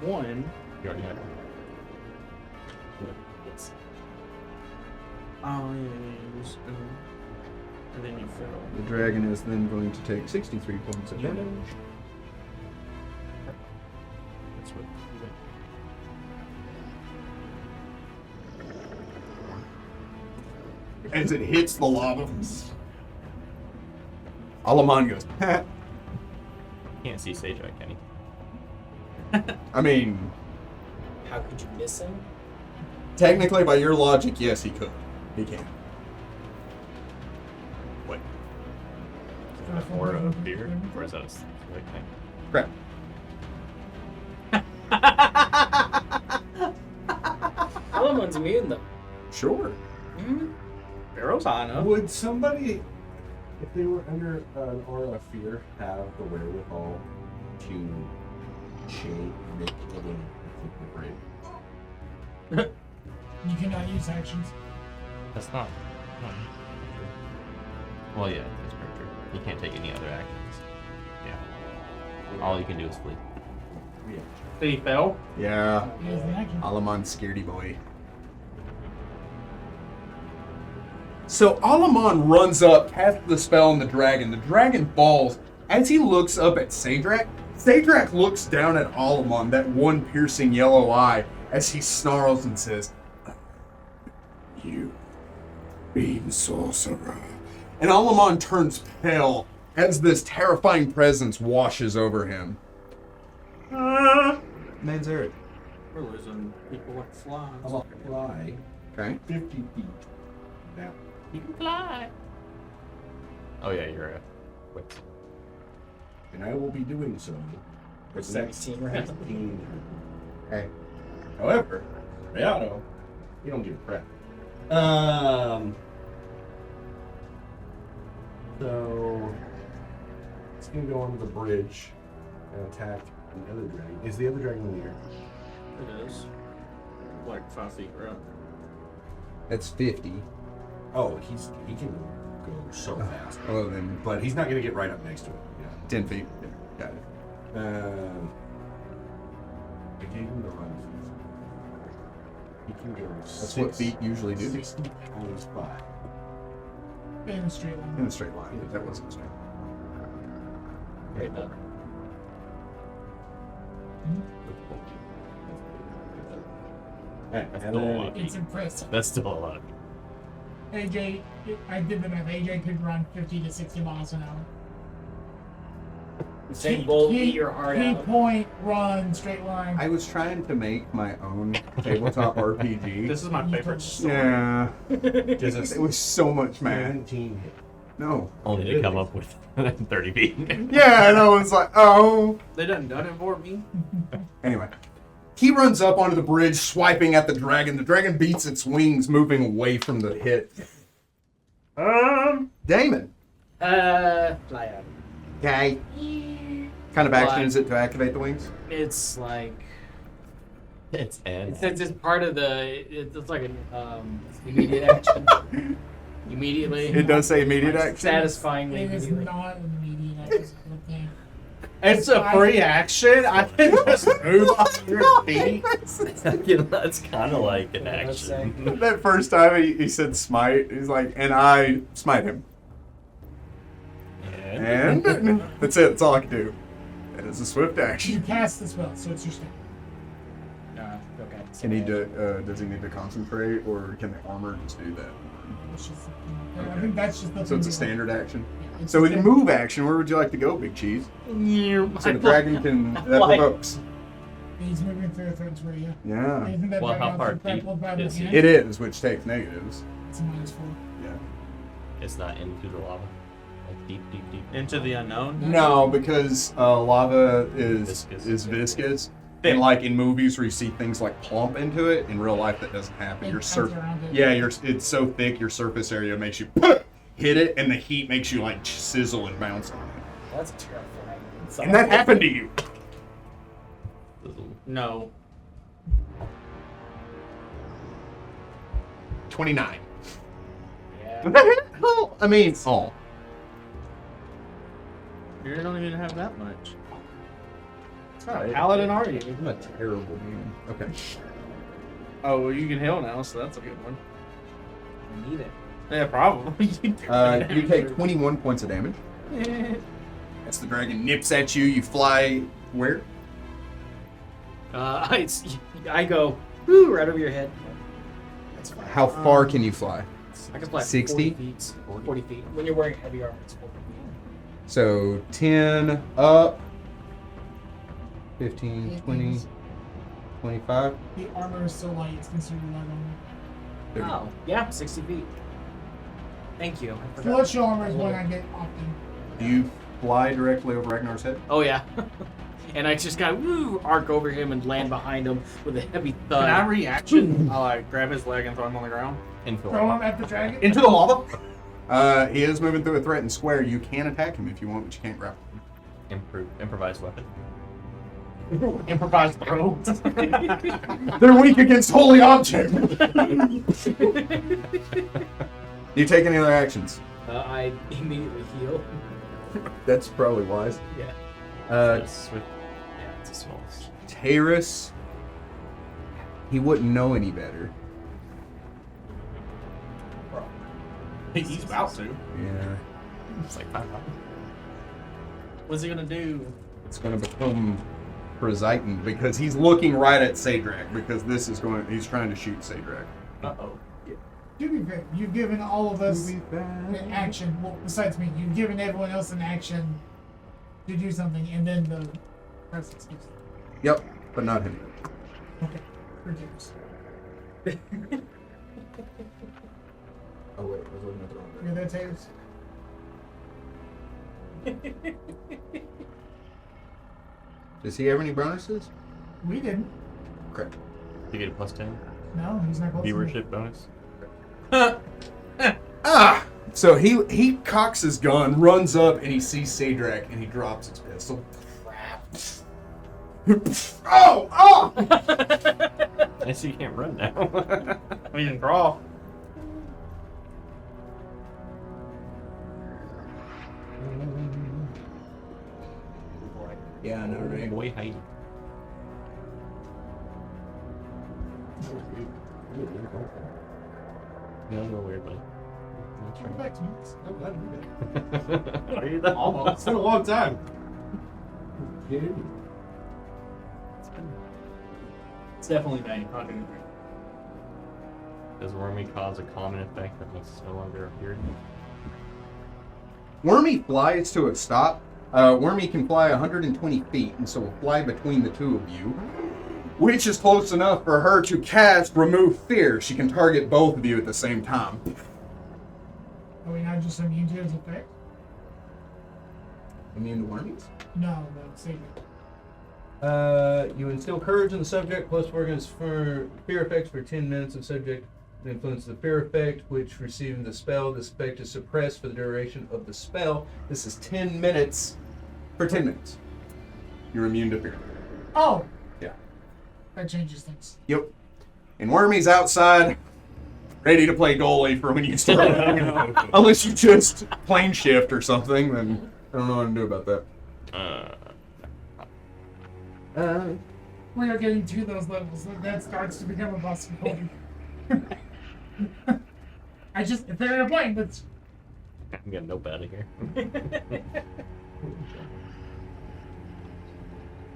One. You already had it. Yes. Oh, yeah, and then you fail. The dragon is then going to take 63 points of damage. That's what you As it hits the lava. Alamon goes, "Ha." Can't see Sedrak, can he? I mean, How could you miss him? technically by your logic, yes, he could. He can. Wait, For the full or a movement. beer? Or is that a specific thing? Crap. Alamon's immune though. Sure. Mm-hmm. Pharaoh's high enough. Would somebody, if they were under an aura of fear, have the wherewithal to make it afraid? You cannot use actions. That's not. Well, yeah, that's very true. You can't take any other actions. Yeah. All you can do is flee. Yeah. He fell. Yeah. It is an action. Alamon's scaredy boy. So Alamon runs up, casts the spell on the dragon. The dragon falls. As he looks up at Sedrak, Sedrak looks down at Alamon, that one piercing yellow eye, as he snarls and says, "You being sorcerer." And Alamon turns pale as this terrifying presence washes over him. Man's Eric. We're losing people like flies. I'll fly Okay. 50 feet. Now, You can fly. Oh yeah, you're a wit. and I will be doing so for the next 17 rounds. 16 Okay. However, Rayado, you don't give a crap. So it's gonna go onto the bridge and attack the other dragon. Is the other dragon in the air? It is. Like 5 feet right. That's 50. Oh, he can go so fast, Oh, then but he's not gonna get right up next to it. Yeah. 10 feet. Yeah, got it. I gave him the run. He can go. That's what feet usually do. 60 times 5. In a straight line. In a straight line. But that wasn't straight. Right now. And That's then still a lot. It's impressive. That's still a lot. AJ, I did the math. AJ could run 50 to 60 miles an hour. Same bolt, eat your heart key out. point, run, straight line. I was trying to make my own tabletop RPG. This is my favorite story. Yeah. Just It was so much math. 17. No. Only to come up with 30 feet. Yeah, and I was like, oh. They done it for me. Anyway. He runs up onto the bridge, swiping at the dragon. The dragon beats its wings, moving away from the hit. Damon. Fly out. Okay. Kind of action is it to activate the wings? It's like It's N. it's just part of the. It's like an immediate action. Immediately. It does say immediate Like, action. Satisfyingly It is immediately. not immediate. I just okay. It's a free action. I can just move off your feet. That's kind of like an Let's say. action. That first time he said smite, he's like, and I smite him. And that's it. That's all I can do. And it's a swift You action. cast the spell, so it's your stand. Okay. Can he do, does he need to concentrate, or can the armor just do that? It's just, I think that's just the So it's a thing. standard action. Yeah, it's So a in standard- move action, where would you like to go, Big Cheese? So the dragon can, that Why? provokes. He's moving through a threat where you. Yeah. Anything that Well, how dragon far also grappled by the deep is hand, It is, which takes negatives. It's a -4. Yeah. It's not into the lava. Like deep. Into the unknown. No, because lava is Viscous. viscous. Thick. And like in movies where you see things like plump into it, in real life that doesn't happen. It Your cuts surface, around it. yeah, it's so thick, your surface area makes you hit it, and the heat makes you like sizzle and bounce on it. That's terrifying. And that happened to you. No. 29. Yeah. Well, I mean, oh, You don't even have that much. it's not a paladin, are you? I'm a terrible human. Okay. Oh, well, you can heal now, so that's a good one. I need it. Yeah, probably. You take 21 points of damage. As the dragon nips at you, you fly where? I go woo, right over your head. That's fine. How far can you fly? I can fly 60? 40 feet. 40 feet. When you're wearing heavy armor, it's 40 feet. So 10 up, 15, 20, 25. The armor is so light, it's considered light armor. Oh, yeah, 60 feet. Thank you. I The forgot. light show armor is one I get often. Do you fly directly over Ragnar's head? Oh, yeah. And I just got woo, arc over him and land behind him with a heavy Can thud. I reaction? I'll like grab his leg and throw him on the ground. Into Throw lava. him at the dragon. Into the lava? He is moving through a threatened square. You can attack him if you want, but you can't grapple him. Improvised weapon. Improvised bro. They're weak against holy object. You take any other actions? I immediately heal. That's probably wise. Yeah. It's with, yeah, it's a small. Taris, he wouldn't know any better. He's about to. Yeah. It's like 5 hours. What's he gonna do? It's going to become Presighton because he's looking right at Sedrak because he's trying to shoot Sedrak. Uh-oh. To be fair, you've given all of us an action. Well, besides me, you've given everyone else an action to do something, and then the rest excuse. Yep, but not him. Okay, who cares? Oh wait, I was looking at the wrong You're there, Tails. Does he have any bonuses? We didn't. Correct. You get a +10 No, he's not close. to me. viewership bonus. Ah! So he cocks his gun, runs up, and he sees Sedrak, and he drops his pistol. Oh! Oh! I see you can't run now. We can crawl. Yeah, I know, right? Boy, hi. No, no weird, but. Come back to me. I'm glad to be back. Are you the Almost. It's been a long time. It's definitely night. Not doing great. Does Wormy cause a common effect that makes it no longer appear? Wormy flies to a stop, Wormy can fly 120 feet, and so will fly between the two of you, which is close enough for her to cast Remove Fear. She can target both of you at the same time. Are we not just immune to his effect? Immune to wormies? No, save it. You instill courage in the subject, plus work against for fear effects for 10 minutes. The subject influences the fear effect, which receiving the spell. This effect is suppressed for the duration of the spell. This is 10 minutes. For 10 minutes. You're immune to fear. Oh! Yeah. That changes things. Yep. And Wormy's outside, ready to play goalie for when you start. Unless you just plane shift or something, then I don't know what to do about that. We are getting to those levels. That starts to become a possibility. If they're in a plane, that's... I'm getting nope out of here.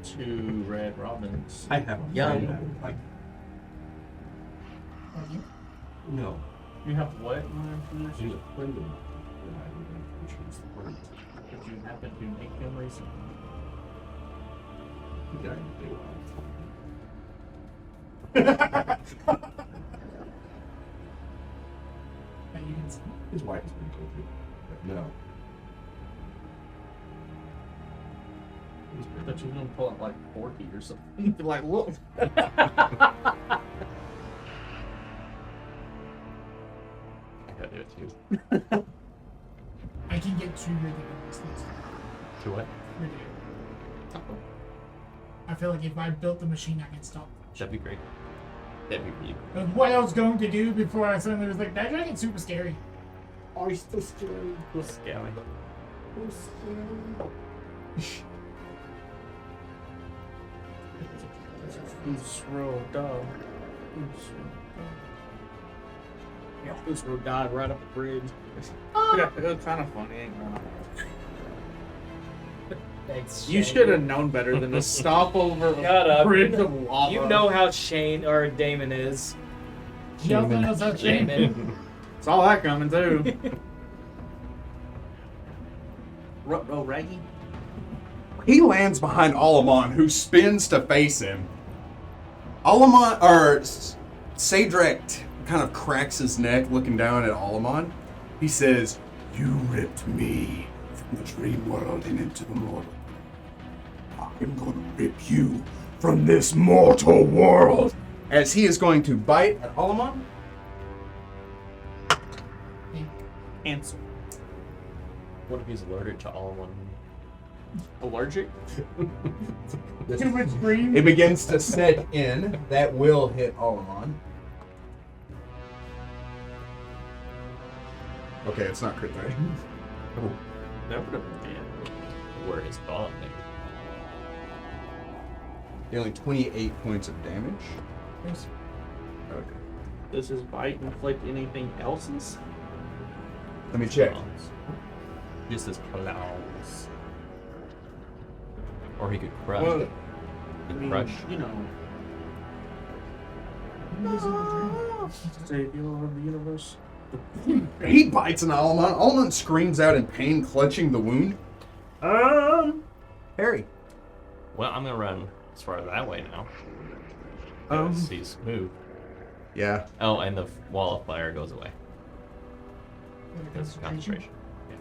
2 red robins. I have Young. like no. You have what? She's a friend of mine that I would introduce the word. Did you happen to make them recently? Yeah, that you can see. his wife has been told to, but no. I thought you were gonna pull out like Forky or something. Be like, look. I gotta do it too. I can get too ridiculous. To what? Ridiculous. I feel like if I built the machine, I can stop. That'd be great. That'd be really cool. But what I was going to do before I suddenly was like, that dragon's super scary. Oh, he's so scary. Cool scally. So scary. Who's road dog? Who's road died right up the bridge. Yeah, it was kind of funny, ain't gonna lie. Thanks, You Shane. should have known better than to stop over Shut a up. bridge of lava. You know how Shane or Damon is. She also knows how Shane. Damon. saw that coming too. Row Raggy? He lands behind Alamon, who spins to face him. Alamon, or Sedrak kind of cracks his neck looking down at Alamon. He says, "You ripped me from the dream world and into the mortal. I'm going to rip you from this mortal world." As he is going to bite at Alamon. Cancel. What if he's allergic to all one? Allergic? Too much green. It begins to set in. That will hit Alamon. Okay, it's not crit rate. That would have been Where his thought maybe. Dealing 28 points of damage. Okay. Does his bite inflict anything else's? Let me check. Just his claws. Or he could crush. Well, I mean, Crush. you know, savior of the universe. He bites an Alamon. Alamon screams out in pain, clutching the wound. Harry. Well, I'm gonna run as far that way now. Um. He's moved. Yeah. Oh, and the wall of fire goes away. That's concentration. Yeah.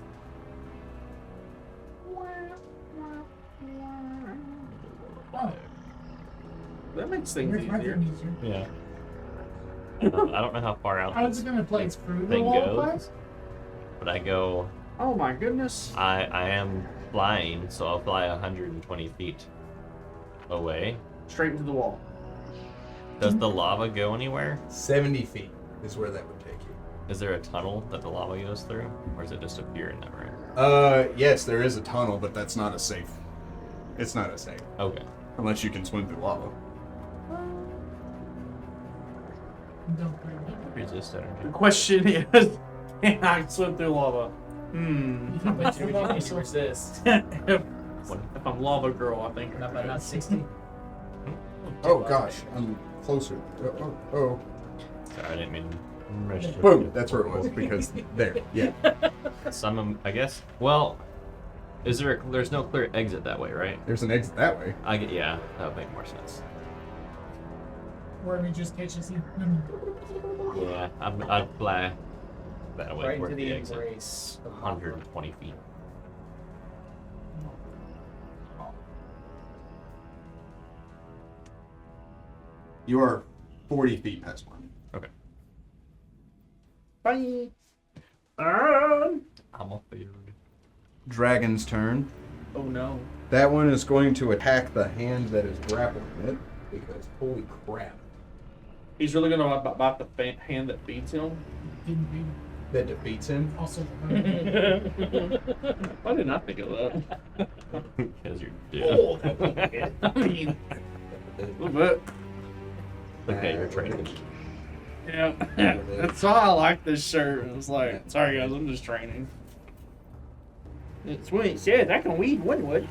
Oh, That makes things here's my easier. thing easier. Yeah. I don't know how far out I was this gonna play through the thing wall goes, class. but I go. Oh my goodness. I am flying, so I'll fly 120 feet away. Straight into the wall. Does the lava go anywhere? 70 feet is where that would take you. Is there a tunnel that the lava goes through, or does it just appear in that room? Yes, there is a tunnel, but that's not a safe. It's not a safe. Okay. Unless you can swim through lava. Don't worry. Resist The energy. question is, can I swim through lava? How much do we need to resist? if I'm lava girl, I think. Not about 60. Oh gosh, I'm closer. Oh. Sorry, I didn't mean. rush to- Boom! That's where it was, because there. Yeah. Some, I guess. Well, There's no clear exit that way, right? There's an exit that way. Yeah, that would make more sense. Where we just catches him. Yeah, I'd fly that way. Right Where into the exit? embrace. of 120 feet. You are 40 feet past one. Okay. Bye. I'm off the Dragon's turn. Oh no. That one is going to attack the hand that is grappling it because holy crap. He's really gonna about the hand that beats him. Didn't beat him. That defeats him. Also, Why didn't I think of that? Because you're dead. Oh, I mean, a little bit. Okay, you're training. Yeah. That's why I like this shirt. It was like, sorry guys, I'm just training. It's what it says. I can weed Winwood.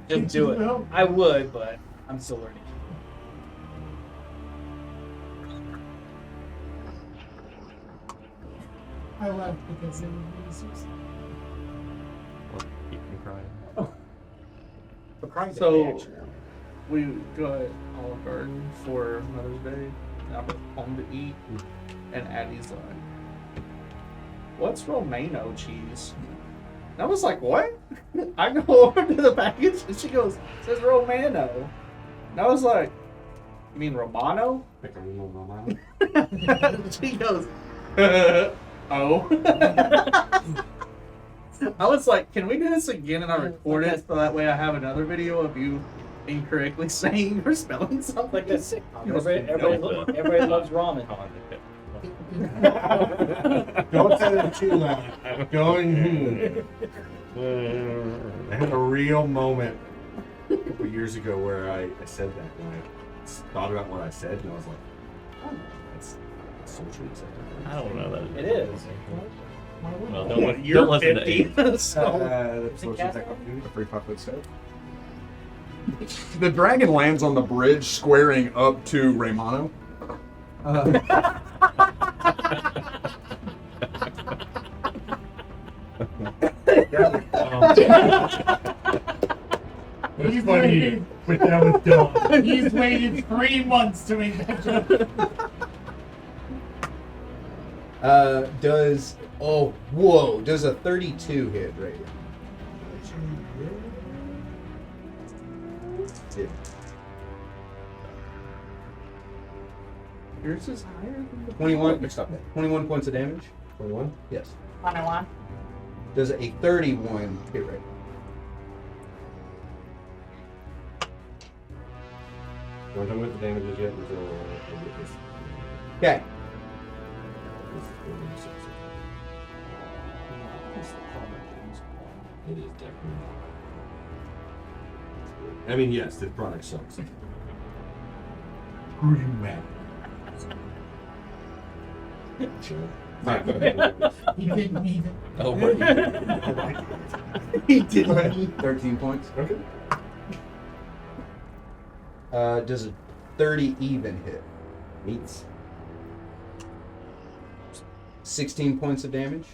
Just do it. No. I would, but I'm still learning. I laughed because it was really What? Keep me crying. So we got Olive Garden for Mother's Day. And I was home to eat, and Addie's like, "What's Romano cheese?" And I was like, "What?" I go over to the package, and she goes, "It says Romano." And I was like, "You mean Romano?" She goes, "Oh." I was like, "Can we do this again and I record it so that way I have another video of you incorrectly saying or spelling something?" Like that's sick. No. Everybody loves ramen. Don't say it too loud. Going. I had a real moment a couple years ago where I said that and I thought about what I said and I was like, oh, that's socially acceptable. I don't know that. It is. Well, You're don't listen to 50. Abe. So, That's socially acceptable. A free puppet set. The dragon lands on the bridge, squaring up to Raymano. He's funny, waited. but that was dumb. He's waited 3 months to make that joke. Does a 32 hit right here? Yeah. yours is higher than the 21. Stop that. 21 points of damage. 21? Yes. 101. Does a 31 hit right? You want to tell me what the damage is yet? Okay. It is definitely. I mean, yes, the product sucks. Who are you mad at? He didn't mean it. Oh, my. He did. 13 points. Okay. Does a 30 even hit? Meats. 16 points of damage.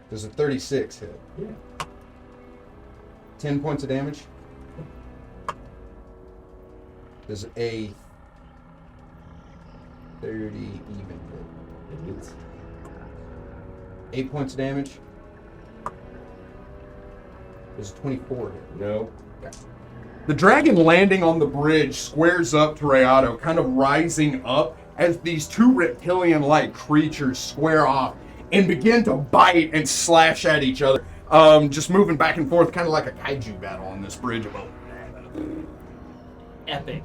Does a 36 hit? Yeah. 10 points of damage. Does a 30 even hit? It meats. 8 points of damage. Does a 24 hit? No. The dragon landing on the bridge squares up to Rayado, kind of rising up as these two reptilian-like creatures square off and begin to bite and slash at each other. Just moving back and forth, kind of like a kaiju battle on this bridge. Epic.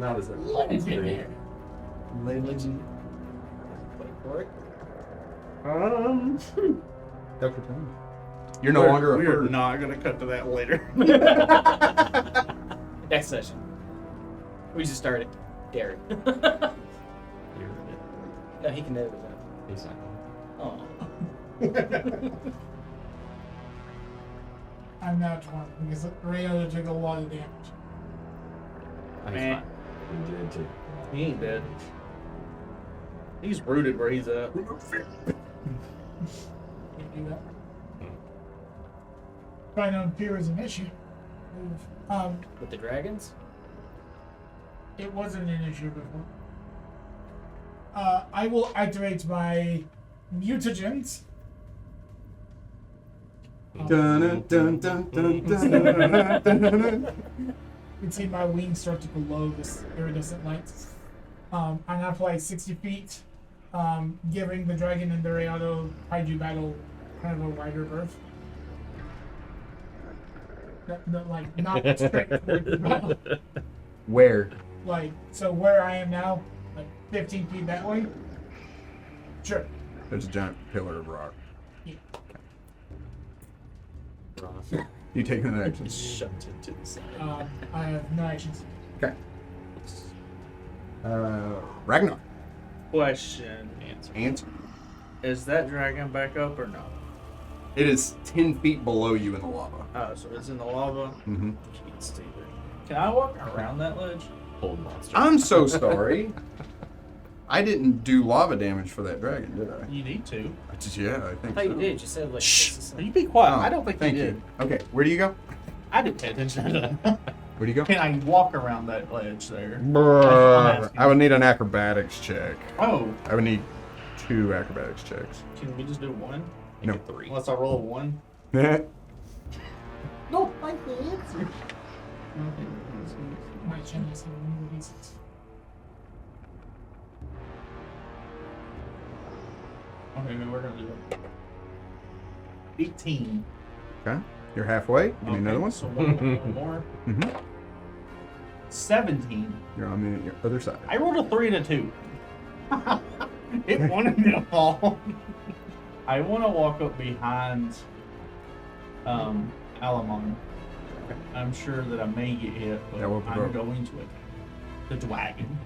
Not as Legendary. Legend. Wait for it. Dr. Tom. You're no longer a We are bird. not gonna cut to that later. Next session. We just started. Derek. No, he can edit that. He's not. Oh. I'm now 20 because Rayo took a lot of damage. Man, You did too. he ain't dead. He's rooted where he's at. Can't do that. I know fear is an issue. With the dragons? It wasn't an issue before. I will activate my mutagens. Dun, dun, dun, dun, dun, dun, dun, dun. You can see my wings start to glow this iridescent light. I'm gonna fly 60 feet, giving the dragon and the Rayado kaiju battle kind of a wider berth. Like not straight towards the battle. Where? Like so, where I am now, like 15 feet that way. Sure. There's a giant pillar of rock. Yeah. You taking an action? Shoved it to the side. I have no actions. Okay. Ragnar. Question. Answer. Is that dragon back up or no? It is 10 feet below you in the lava. Oh, so it's in the lava. Mm-hmm. Can't stay there. Can I walk around that ledge? Old monster. I'm so sorry. I didn't do lava damage for that dragon, did I? You need to. Yeah, I I think thought so. you did. You said like. Shh. You be quiet. Oh, I don't think thank you did. Okay, where do you go? I didn't pay attention to that. Where do you go? Can I walk around that ledge there? Brrr. I would need an acrobatics check. Oh, I would need 2 acrobatics checks. can we just do one? No. 3. Unless I roll a 1. No, my answer. My chin is having the reasons. Okay, maybe we're gonna do it. 18. Okay, you're halfway. Give me another one. So one more. Mm-hmm. 17. You're on the other side. I rolled a 3 and a 2. It wanted me to fall. I want to walk up behind Alamon. I'm sure that I may get hit, but Yeah, we'll I'm provoke. going to attack the dragon.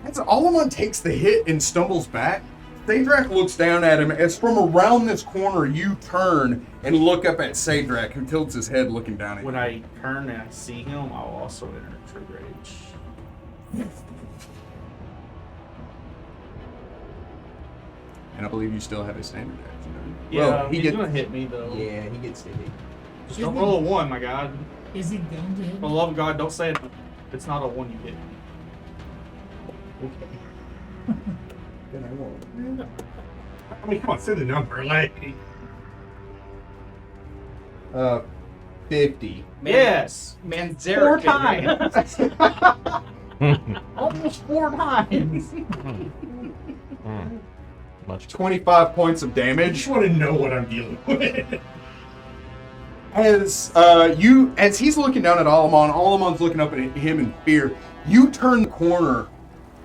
As Alamon takes the hit and stumbles back, Sedrak looks down at him as from around this corner you turn and look up at Sedrak, who tilts his head looking down at When you. I turn and I see him, I'll also enter True Rage. And I believe you still have his standard action. don't you? Yeah, Well, he he's gets. gonna hit me though. Yeah, he gets hit. Just don't roll a 1, my God. Is he going to hit For me? the love of God, don't say it. If it's not a 1, you hit me. Then I won't. I mean, come on, say the number. Like, 50. Yes! Manzarek. 4 times! Almost 4 times! Much. 25 points of I damage. just want to know what I'm dealing with. As as he's looking down at Alamon's looking up at him in fear. You turn the corner.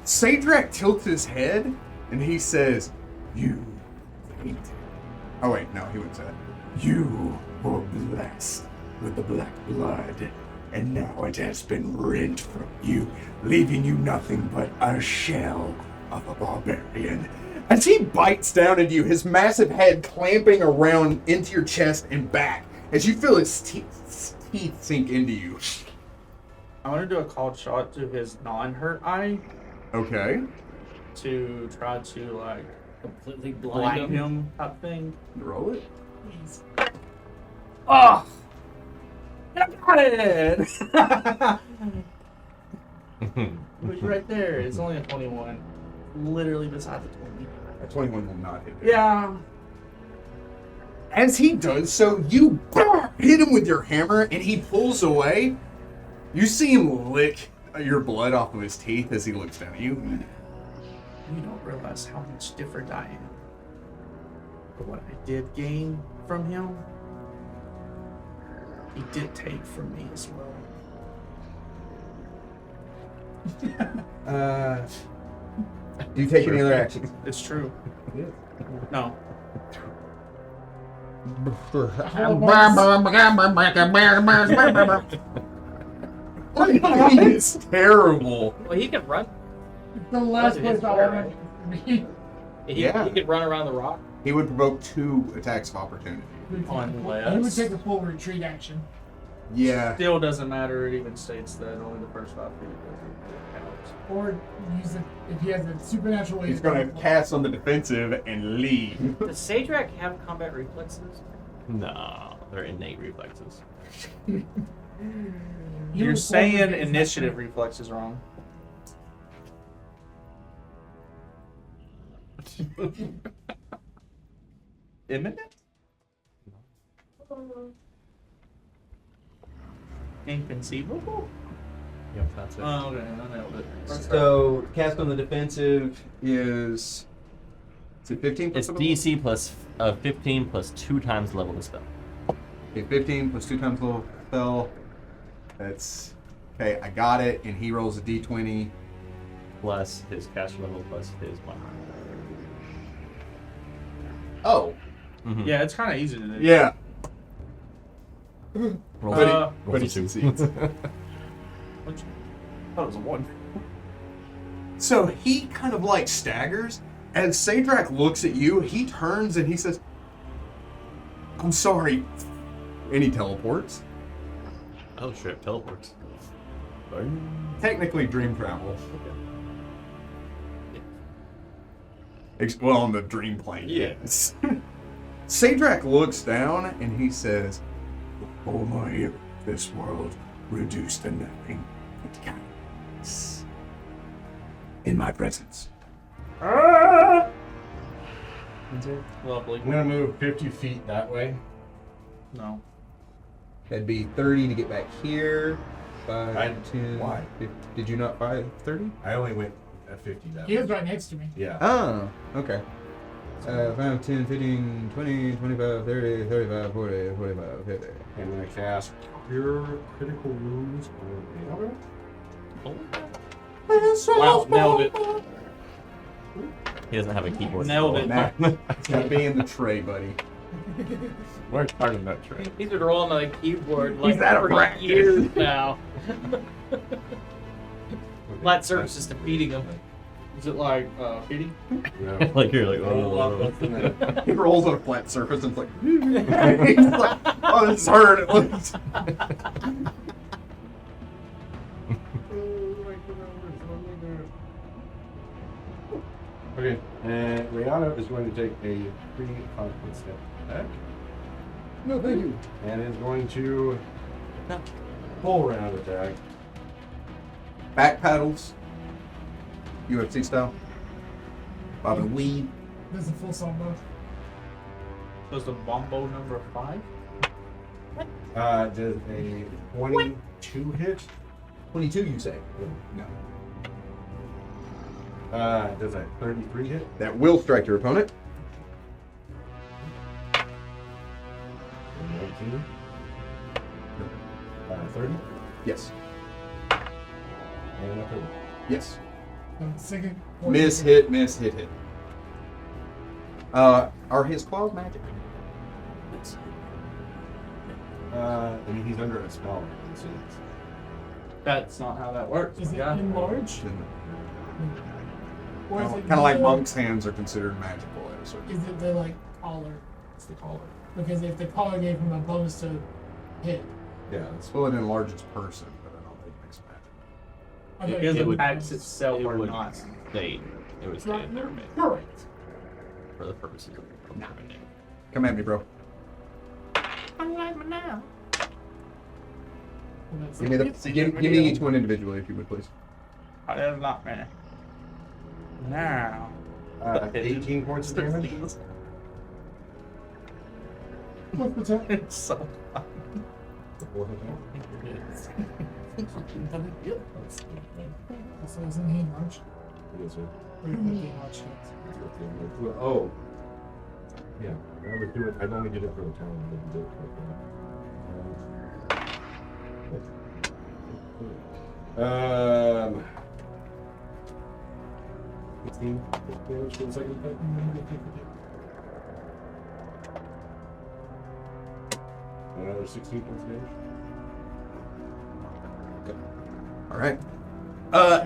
Sedrak tilts his head and he says, "You hate." Oh wait, no, he wouldn't say that. You were blessed with the black blood, and now it has been rent from you, leaving you nothing but a shell of a barbarian. As he bites down into you, his massive head clamping around into your chest and back, as you feel his teeth sink into you. I want to do a called shot to his non-hurt eye Okay. to try to, like, Completely blind blind him. him type thing. Roll it. Please. Oh! I got it! It was right there. It's only a 21. Literally beside the 20. A 21 will not hit. Yeah. As he does so, you hit him with your hammer, and he pulls away. You see him lick your blood off of his teeth as he looks down at you. You don't realize how much different I am. But what I did gain from him, he did take from me as well. Do you take any other actions? It's true. No. It's terrible. Well, he can run. The last Those are his place I fire, went to be. He Yeah. could run around the rock. He would provoke 2 attacks of opportunity. He would Unless- take a full retreat action. Yeah. Still doesn't matter. It even states that only the first 5 feet counts. Or use it if he has a supernatural way. He's going to cast on the defensive and leave. Does Sedrak have combat reflexes? No, they're innate reflexes. You're saying initiative reflex is wrong. Imminent? Inconceivable? Yep, that's it. Oh, okay, I nailed it. So cast on the defensive. Is it 15 plus It's level? DC plus 15 plus 2 times level of the spell. Okay, 15 plus 2 times level spell. That's okay. I got it, and he rolls a d20. Plus his caster level plus his mod. Oh, Mm-hmm. Yeah, it's kind of easy to do. yeah. Roll But he for 2. succeeds. Which, I thought it was a 1. So he kind of like staggers. As Sedrak looks at you, he turns and he says, "I'm sorry." And he teleports. Oh shit, teleports. Technically dream travel. Well, on the dream plane. Yes. Sedrak looks down and he says, "Oh my, this world reduced to nothing but kindness. In my presence." Lovely. I'm gonna move 50 feet that way. No. That'd be 30 to get back here. 5, I- 10. why? 50. Did you not 30? I only went at 50 that He way. was right next to me. Yeah. Oh, okay. 5, 10, 15, 20, 25, 30, 35, 40, 45, 50. I'm gonna cast Cure Critical Wounds on Wow, nailed it. He doesn't have a keyboard. Nailed it. Nah, it's gonna be in the tray, buddy. We're part of that trade. He's been rolling on the keyboard like out of 3 practice. years now. Flat surface is defeating him. Is it like hitting? No. Like you're like, Oh, oh. that's in there. He rolls on a flat surface and it's like, he's like, "Oh, this hurt." It looks. Okay, and Rihanna is going to take a 3-5-foot step back No, thank you. and is going to full round attack. Back paddles. UFC style. Bob and weed. This is a full samba. Was the Bombo number 5? Does a 22 hit? 22, you say? No. Does a 33 hit? That will strike your opponent. 19. 30. Yes. And a 30. Yes. Second. Miss, hit, miss, hit, hit. Are his claws magic? I mean, he's under a spell. So That's not how that works. Is it Yeah. enlarged? Or is it Kind of like the- monks' hands are considered magical at a certain. Is it the like collar? It's the collar. Because if the collar gave him a bonus to hit, yeah, that's Well, it enlarges person, but I don't think it makes magic. I thought Is it it would- attacks itself It or would not? stay. It would stay in there, man, Correct. for the purposes of permanent. Come at me, bro. Well, that's Give me the. Give me each one individually, if you would, please. I have not man. Now. 18 points of damage. What's the attack? It's so So isn't he enlarged? Yes, sir. Or you put the enlarged hit? Oh. Yeah, I would do it. I'd only did it for the town. I didn't do it for the 16 damage for the second attack. Another 16 points of damage. All right.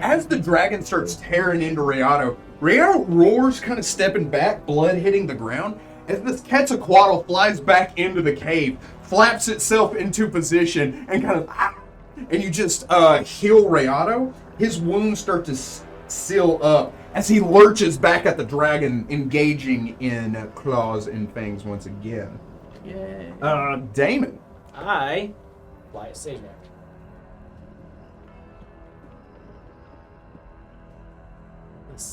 As the dragon starts tearing into Riato roars, kind of stepping back, blood hitting the ground. as this Quetzalcoatl flies back into the cave, flaps itself into position, and kind of, and you just heal Rayado. His wounds start to seal up as he lurches back at the dragon, engaging in claws and fangs once again. Yay. Damon. I fly a Sedrak.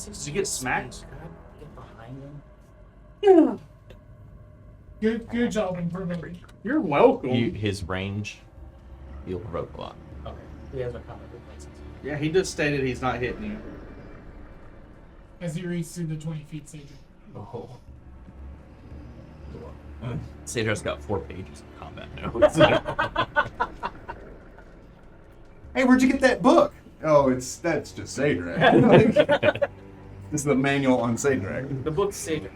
Did you get smacked? God, get behind him. Good job in promoting. You're welcome. His range, he'll provoke a lot. Okay. He has no combat reflexes. Yeah, he just stated he's not hitting you. As he reaches through the 20 feet stage. Oh. Sedrak's got 4 pages of combat notes. Hey, where'd you get that book? Oh, that's just Sedrak. This is the manual on Sedrak. The book's Sedrak.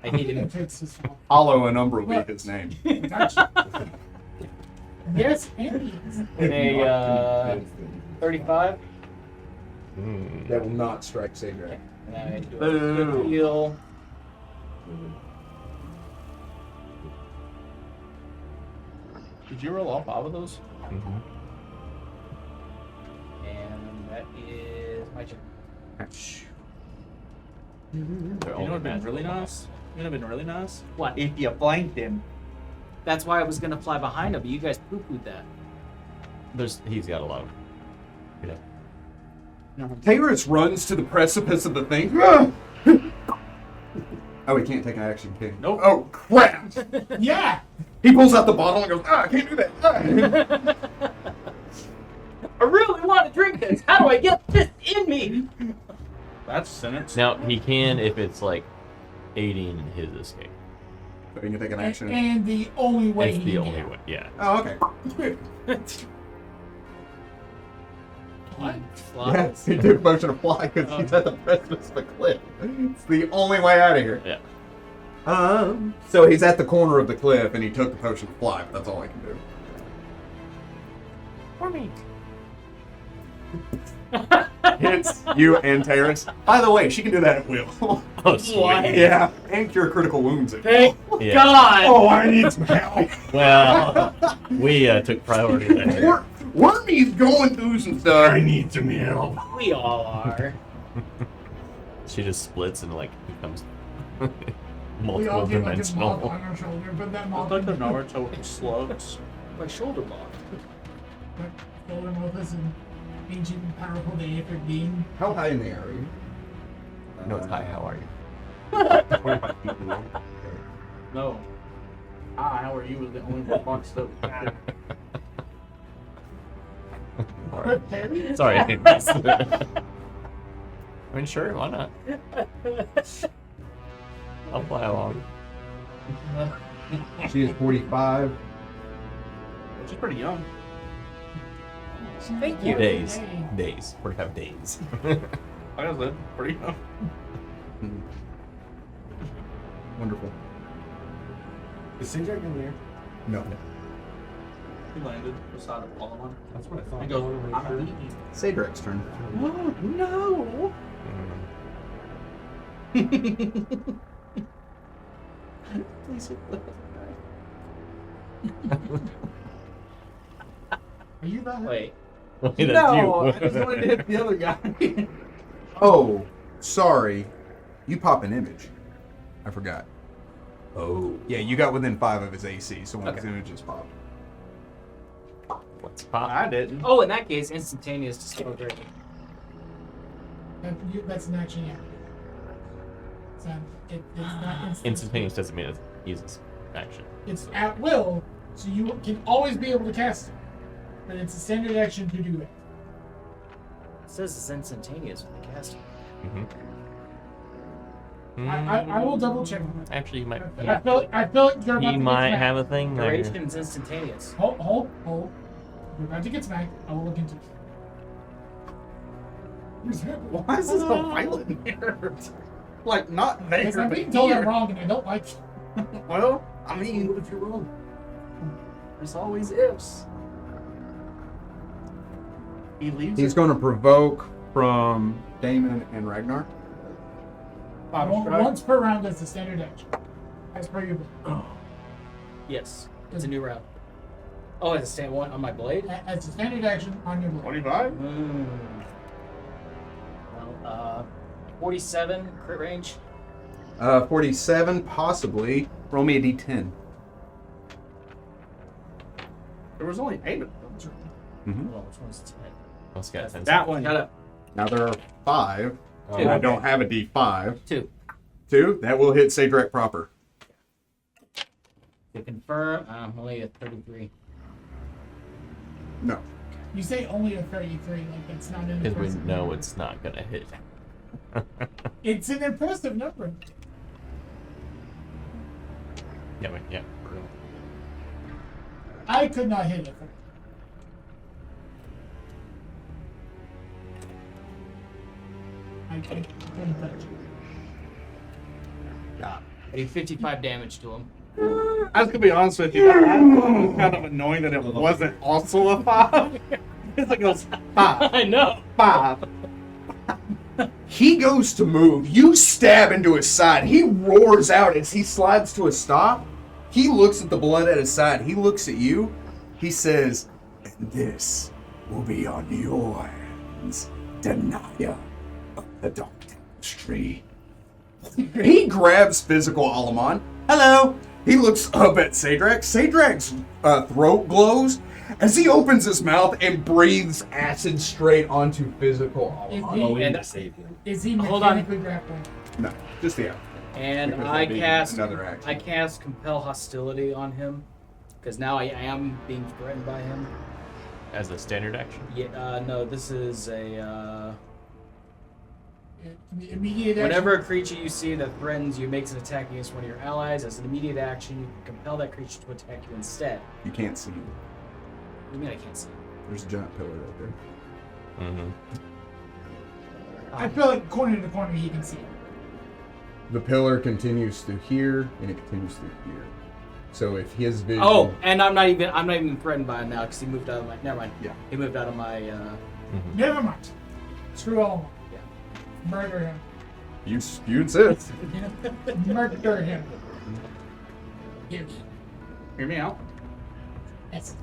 I needed him. Takes his fall. Hollow and Umbra will be his name. Gotcha. Yes, and In a 35. That will not strike Sedrak. And I do a quick heal. Did you roll all 5 of those? Mhm. And that is my turn. They're You know what only would have been magical really ones. nice? You know what would have been really nice? What? If you flanked him. That's why I was gonna fly behind him, but you guys poo-pooed that. He's got a lot of, you know. Tayrus runs to the precipice of the thing. Oh, he can't take an action, can he? Nope. Oh, crap! yeah. He pulls out the bottle and goes, I can't do that. I really want to drink this. How do I get this in me? That's sentence. Now he can if it's like aiding his escape. So he can take an action. And the only way It's he the can only get way. Yeah. Oh, okay. What? Yes, he took motion to fly because he's at the precipice of a cliff. It's the only way out of here. Yeah. So he's at the corner of the cliff and he took the potion to fly, but that's all I can do. For me. Hits you and Tayrus. By the way, she can do that at will. Oh, sweet. What? Yeah, and cure critical wounds. Thank Yeah. God. Oh, I need some help. Well, we took priority there. Wormy's going through some stuff. need some help. We all are. She just splits and like becomes We multiple all get like a moth dimensional. on our shoulder, but that moth Look like the Naruto with the slugs. My shoulder block. Golden moth is an ancient and powerful deific being. How high in the air are you? No, it's high. How are you? 25 feet in the air. No. How are you was the only response that Sorry. I mean, sure, why not? I'll fly along. She is 45. She's pretty young. Thank you. Days. 45 days. Like I said, pretty young. Wonderful. Is Sedrak in there? No. He landed beside a Palamon. That's what I thought. He goes, I'm leaving. Sedrak's turn. Oh, no. Please hit the Are you that? Wait. Wait, that's No, you. I just wanted to hit the other guy. Oh, sorry. You pop an image. I forgot. Oh, Yeah, you got within 5 of his AC, so one of Okay. his images popped. what's pop? I didn't. Oh, in that case, instantaneous disclosure. That's an action, yeah. So it's not instant. Instantaneous doesn't mean it uses action. It's at will, so you can always be able to cast it. But it's a standard action to do it. It says it's instantaneous when you cast it. I will double check. Actually, you might. I feel like you're about to He get might smacked. have a thing there. Duration's instantaneous. Hold. You're about to get smacked. I will look into it. Why is this so violent here? Like, not there, Because I'm but being told I'm here. wrong and I don't like it. Well, I mean, what if you're wrong? There's always ifs. He leaves He's it. going to provoke from Damon and Ragnar. Once per round as the standard action. As per your book. Yes, it's a new round. Oh, it's a stand one on my blade. As a standard action on your book. 25? Well, 47 crit range. 47, possibly. Roll me a d10. There was only 8 of them. Mm-hmm. Oh, which one's 10? Let's get 10 That one. Shut up. Now there are 5. Oh, And I okay. don't have a d5. 2. 2, that will hit Sedrak proper. To confirm, I'm only at 33. No. You say only a 33, like that's not an Because we impressive know number. it's not gonna hit. It's an impressive number. Yeah, but yeah. I could not hit it. I couldn't touch it. I do 55 damage to him. I was gonna be honest with you. It was kind of annoying that it wasn't also a 5. It's like it was 5. I know. 5. He goes to move. You stab into his side. He roars out as he slides to a stop. He looks at the blood at his side. He looks at you. He says, "And this will be on your hands, denier of the dark tapestry." He grabs physical Alamon. Hello. He looks up at Sedrak. Sedrak's throat glows as he opens his mouth and breathes acid straight onto physical Alamon. Oh, we need And- to save him. Is he Hold on. mechanically grappling? No, just the And Because I that'd be cast another action. I cast compel hostility on him because now I am being threatened by him. As a standard action. Yeah, no, this is a Immediate action. whenever a creature you see that threatens you makes an attack against one of your allies, as an immediate action, you can compel that creature to attack you instead. You can't see him. What do you mean I can't see? There's a giant pillar right there. Mm-hmm. I feel like corner to corner he can see it. The pillar continues through here, and it continues through here. So if his vision... Oh, and I'm not even threatened by him now because he moved out of my. Never mind. Yeah. He moved out of my. Never mind. Screw all Yeah. of them. Murder him. You insist. Murder him. Here. Hear me out. Yes.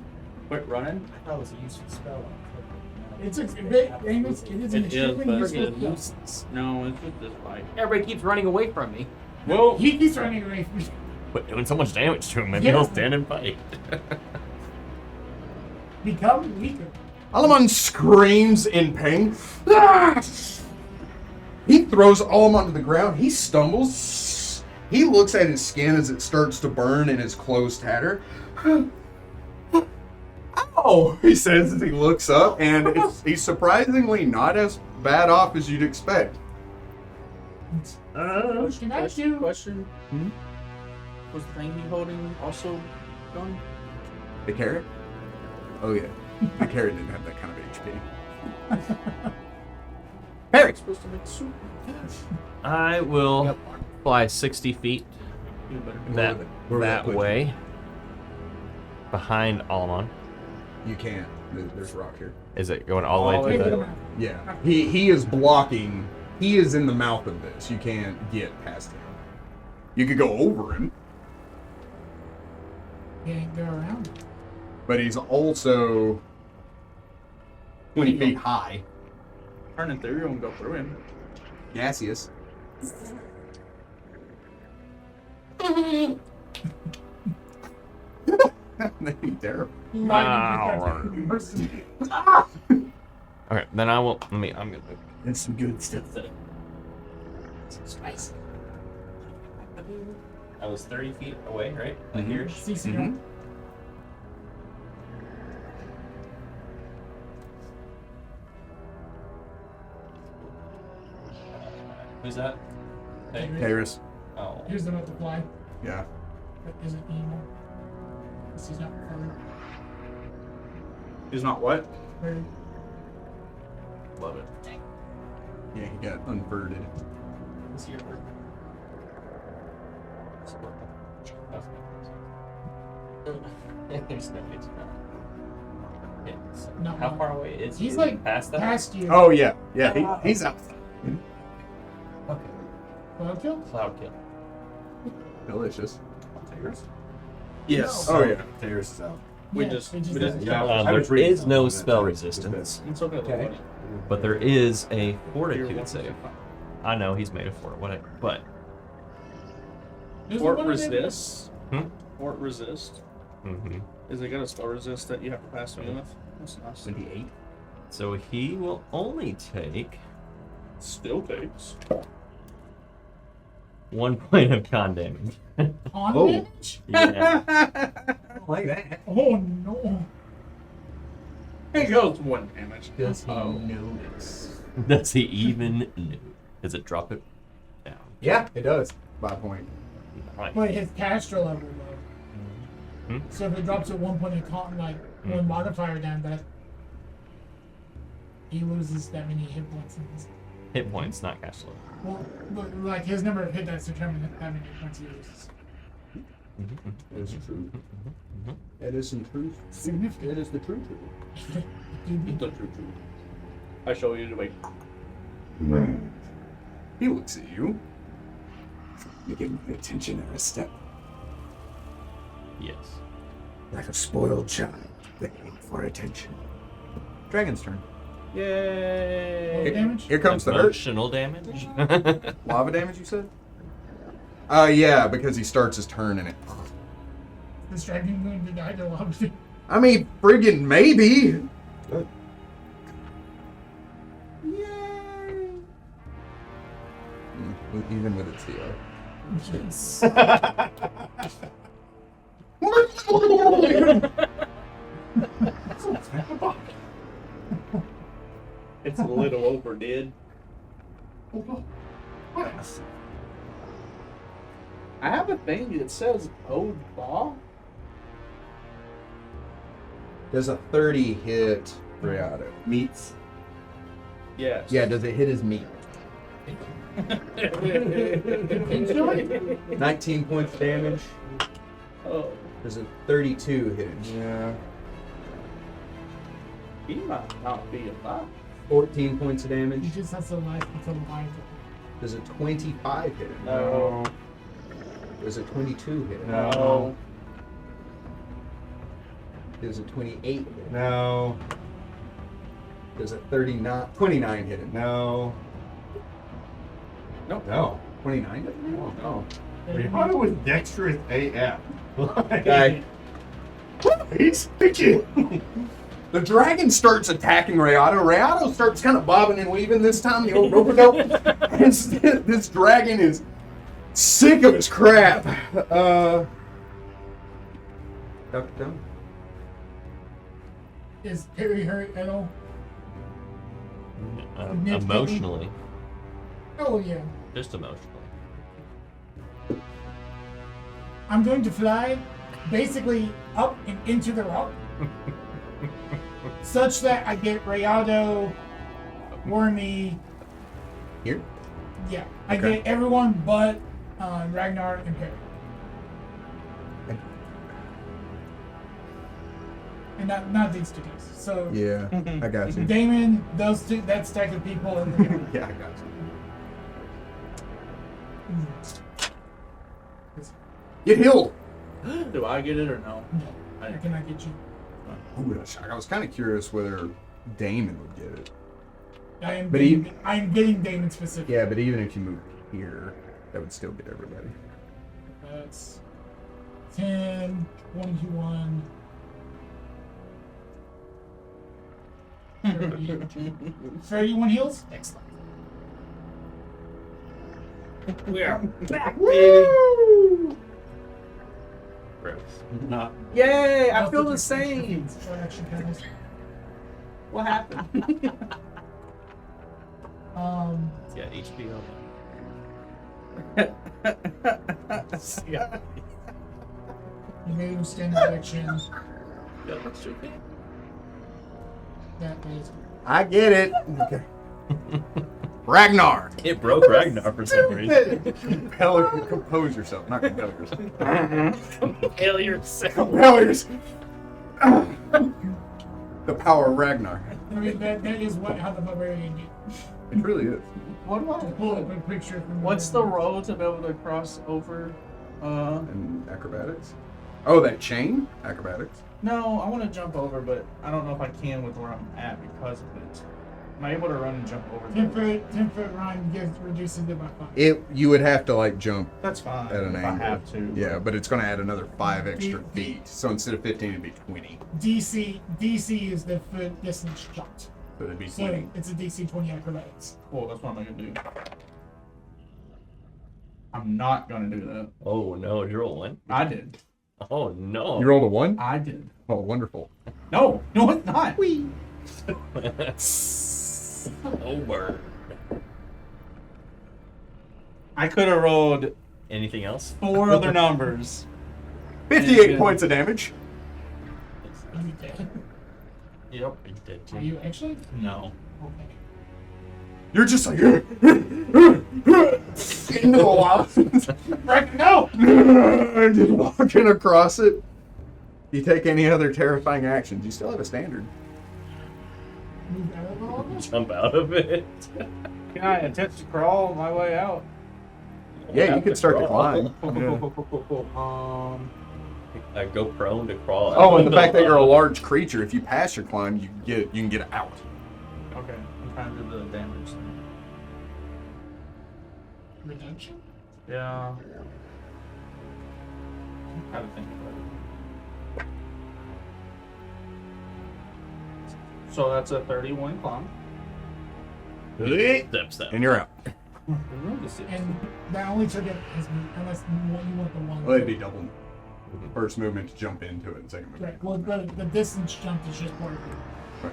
Quit running. I thought it was a useful spell. It's a bit. It is an It is, extremely but- useful Friggin' spell. nuisance. No, it's just this fight. Everybody keeps running away from me. Well, He keeps running away from me. But doing so much damage to him, maybe Yeah. he'll stand and fight. Become weaker. Alamon screams in pain. Ah! He throws Alamon to the ground. He stumbles. He looks at his skin as it starts to burn and his clothes tatter. Oh, he says as he looks up, and he's surprisingly not as bad off as you'd expect. Can I do? question. Was the thing he holding also gone? The carrot? Oh, yeah. The carrot didn't have that kind of HP. Harry! Supposed to make soup. I will fly 60 feet You better do that Where would that put you? way behind Almon. You can't. There's rock here. Is it going all the way Take through him the? out. Yeah. He is blocking. He is in the mouth of this. You can't get past him. You could go over him, Can't go around. but he's also 20 feet high. Turn in theory and go through him. Gaseous. That'd be terrible. Okay, then I will. I'm gonna move. That's some good stuff. Spicy. I was 30 feet away, right? Mhm. Here. CC Mhm. Who's that? Hey. Harris. Oh. Here's the multiply. Yeah. That isn't emo. This is not furry. He's not what? Furry. Love it. Yeah, he got unverted. What's your There's no it's not. It's, No. how far away is he? He's Is he like past that? past you. Oh, yeah. Yeah, he's out. Okay. Cloud kill? Cloud kill. Delicious. Tears? Yes. Oh yeah. Tears is out. We Yeah, just. we just- Yeah. There is no spell resistance, It's okay. Okay. but there is a fortitude save. I know he's made a fort, whatever, but There's Fort one of them- resist. Hmm? Fort resist. Is it got a spell resist that you have to pass me with? That's nice. 28. so he will only take Still takes. 1 point of con damage. On Oh. damage? Yeah. Like that. Oh no. It goes 1 damage. Does he Oh. notice? Does he even know? Does it drop it down? Yeah, it does. By a point. Right. But his caster level though. Hmm? So if it drops at 1 point in con, like one modifier down, that he loses that many hit points in his. Hit points, not cash flow. Well, but, like his number of hit dice determine how many points he loses. That is true. That is some truth. Significant. That is the truth. It's the truth. I show you the way. He looks at you. You give me attention and a step, Yes. like a spoiled child begging for attention. Dragon's turn. Yay! Damage? Here comes the hurt. Emotional damage. Lava damage, you said? Yeah, because he starts his turn and it. This dragon going to die to lava. I mean, friggin' maybe. Even with its heal. It's a little overdid. I have a thing that says Ode Ball. Does a 30 hit Riado? Meats. Yes. Yeah, does it hit his meat? 19 points of damage. Oh, Does a 32 hit him? Yeah. he might not be alive. 14 points of He damage. just has to life until the life. Does a 25 hit him? No. Does a 22 hit him? No. Does a 28 hit him? No. Does a 29 hit him? No. Nope. No. 29 hit him? Oh, no. Rihanna was dexterous AF. Okay. He's picking. The dragon starts attacking Rayado. Rayado starts kind of bobbing and weaving this time. The old rope-a-dope. And this dragon is sick of his crap. Dr. Dunn? Is Perry hurt at all? Emotionally. Oh yeah. Just emotionally. I'm going to fly basically up and into the rock. Such that I get Rayado, Wormy. Here? Yeah. I Okay. get everyone but Ragnar and Perry. And not these two guys. So Yeah, I got you. Damon, those two, that stack of people, and then Yeah, I got you. Get healed. Do I get it or no? I cannot get you. I was kind of curious whether Damon would get it. I am But getting Damon specific. Yeah, but even if you move here, that would still get everybody. That's 10, 21, 30, 31 heals. Excellent. We are back, baby. Gross. Not. Yay! I feel the same. What action counters? What happened? It's got HP on it. Yeah. You made him stand action. Yeah, that's true. That is. I get it. Okay. Ragnar. It broke Ragnar for some reason. Compose yourself, not compel yourself. Kill yourself. Compel yourself. The power of Ragnar. I mean, that is what how the barbarian did. It really is. What do Just pull up a picture from What's the roll to be able to cross over? And acrobatics. Oh, that chain? Acrobatics. No, I want to jump over, but I don't know if I can with where I'm at because of it. Am I able to run and jump over? 10-foot run reduces it by 5. You would have to like jump That's fine. at an if angle. I have to. Yeah, but it's going to add another 5 extra feet. So instead of 15, it'd be 20. DC is the foot distance jumped. So it'd be So 20. it's a DC 20 acrobatics. Cool. That's what I'm gonna do. I'm not gonna do that. Oh no, did you roll 1? I did. Oh no. You rolled a 1? I did. Oh, wonderful. No, it's not. Over. I could have rolled Anything else? 4 other numbers. 58 Yeah. points of damage. Are you dead? Yep. I did Are too. you actually? No. Okay. You're just like into the wall. Right, no! And just walking across it. You take any other terrifying actions, you still have a standard. Move out of the wall? Jump out of it. Can I attempt to crawl my way out? Yeah, you could start to climb. Go prone to crawl. Oh, and the fact that you're a large creature, if you pass your climb, you can get out. Okay, I'm trying to do the damage thing. Redemption? Yeah. I'm trying to think about it. So that's a 31 climb. Step. And you're out. And that only took it as unless you want the one. Well, it'd be double. First movement to jump into it, and second movement. Right. Well, the distance jump is just part of it. Right.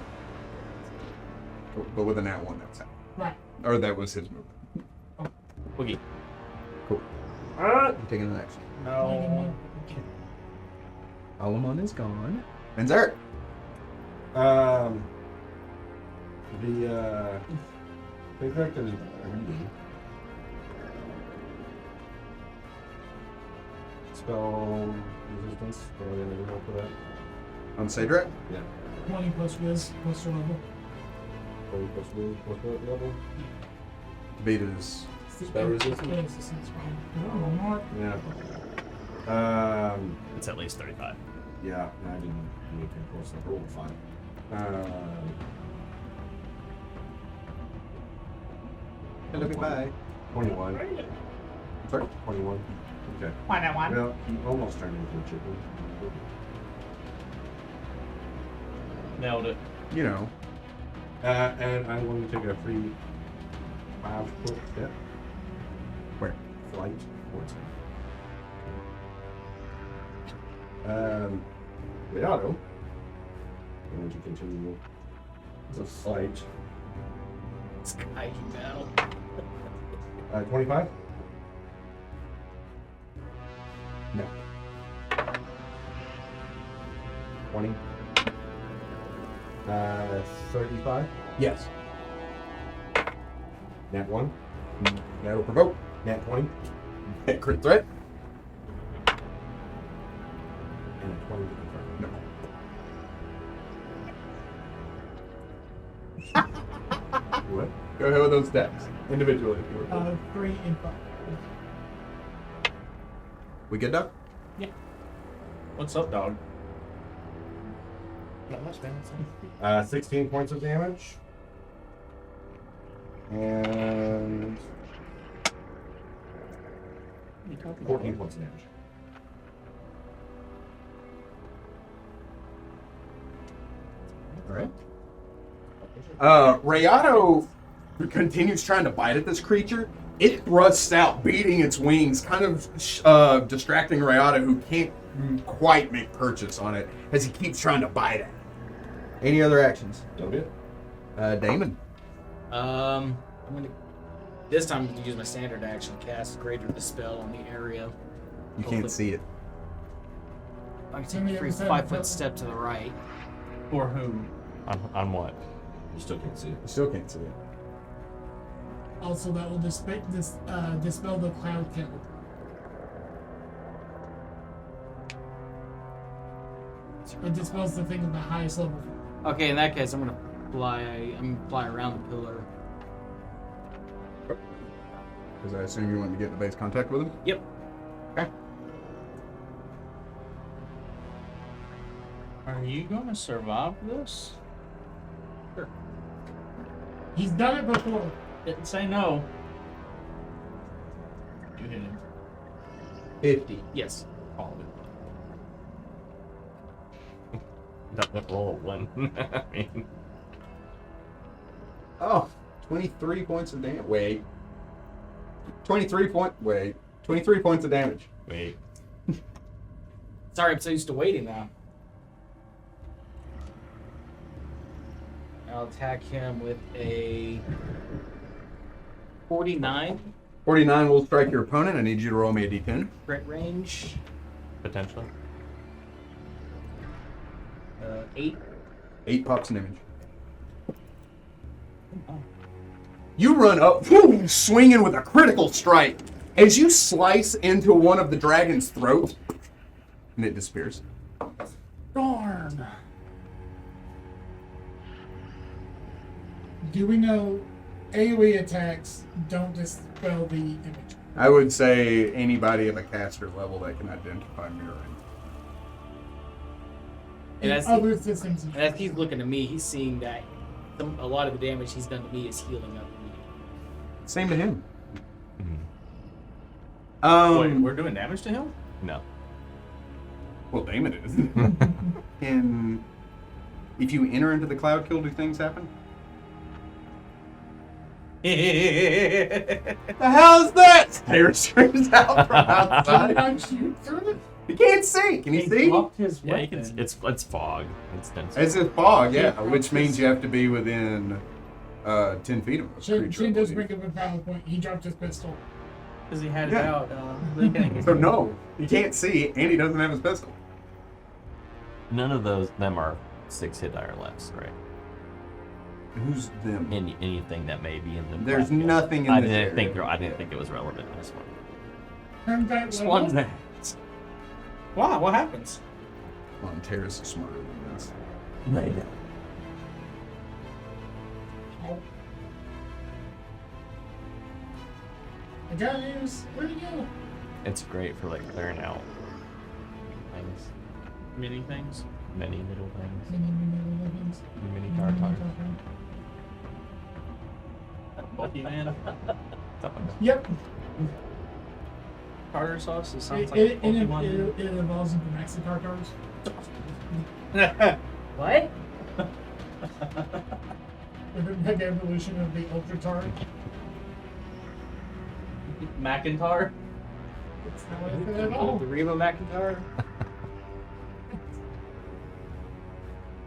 But with a nat 1, that's out. Right. Or that was his movement. Boogie. Cool. You taking an action. No. Alamon is gone. And Zarek. The character is reading. Spell resistance. What are they going to roll for that? On Sedrak? Yeah. 20 plus whiz plus your level. 20 plus will plus what level? Beat his. Spell resistance? Yeah, resistance, fine. Oh, Mark. Yeah. It's at least 35. Yeah, I didn't do anything close enough. Rolled fine. 21. Sorry? 21. Okay. Why not one? Well, he almost turned into a chicken. Nailed it. You know. And I'm going to take a free 5-foot step. Where? Flight towards him. Leato. I'm going to continue the fight. Kaiju battle. 25? No. 20? 35? Yes. Nat 1? That'll provoke. Nat 20? Hit crit threat. And a 20 to confirm. No. What? Go ahead with those decks. Individually, if you were. 3 and 5. We good, Doc? What's up, dog? Not much, man. 16 points of damage. And 14 points of damage. All right. Rayato continues trying to bite at this creature. It thrusts out, beating its wings, kind of distracting Rayato, who can't quite make purchase on it as he keeps trying to bite at it. Any other actions? Don't it? Damon. I'm gonna this time I'm gonna use my standard action, cast Greater Dispel on the area. You can't see it. I can take a free 5-foot step to the right. For whom? On what? You still can't see it. You still can't see it. Also, that will dispel the cloud kill. It dispels the thing at the highest level. Okay, in that case, I'm gonna fly around the pillar Because I assume you want to get into base contact with him? Yep. Okay. Are you gonna survive this? He's done it before. Didn't say no. You hit him. 50. Yes. All of it. That roll of 1. I mean, Oh, 23 points of damage. Wait. 23 points of damage. wait. Sorry, I'm so used to waiting now. I'll attack him with a 49 49 will strike your opponent. I need you to roll me a d10. crit range. Potentially. 8. 8 pops of damage. You run up, whoo, swinging with a critical strike. As you slice into one of the dragon's throats, and it disappears. Darn. Do we know AoE attacks don't dispel the image? I would say anybody of a caster level that can identify mirroring. And In as other systems. And as he's looking at me, he's seeing that a lot of the damage he's done to me is healing up me. Same to him. Wait, we're doing damage to him? No. Well, Damon is. And if you enter into the cloud kill, do things happen? The hell's that? Taylor screams out from outside. You can't see. Can you see? Dropped his Yeah, you weapon. can. It's fog. It's dense. It's a fog, yeah, which means you have to be within 10 feet of a creature. Shane I does believe. bring up a valid point. He dropped his pistol. Because he had it Yeah. out. Thinking So no, he can't see, and he doesn't have his pistol. None of them are 6 hit die or less, right? Who's them? Anything that may be in the. There's backfield. nothing in I this didn't area. I didn't think it was relevant in this one. Combat This level. one's that. Why? What happens? Come on, Terrace is smarter than this. I got news. Where'd he go? It's great for like clearing out things, Many things. many little things, Things. mini tartar. Bulky man. Yep. Tartar sauce. It sounds It, like it, a it, Pokemon. it evolves into Maxi Tartars. What? With the mega evolution of the Ultra Tart. Macintar. It's not what I said at all. The Reba McIntyre?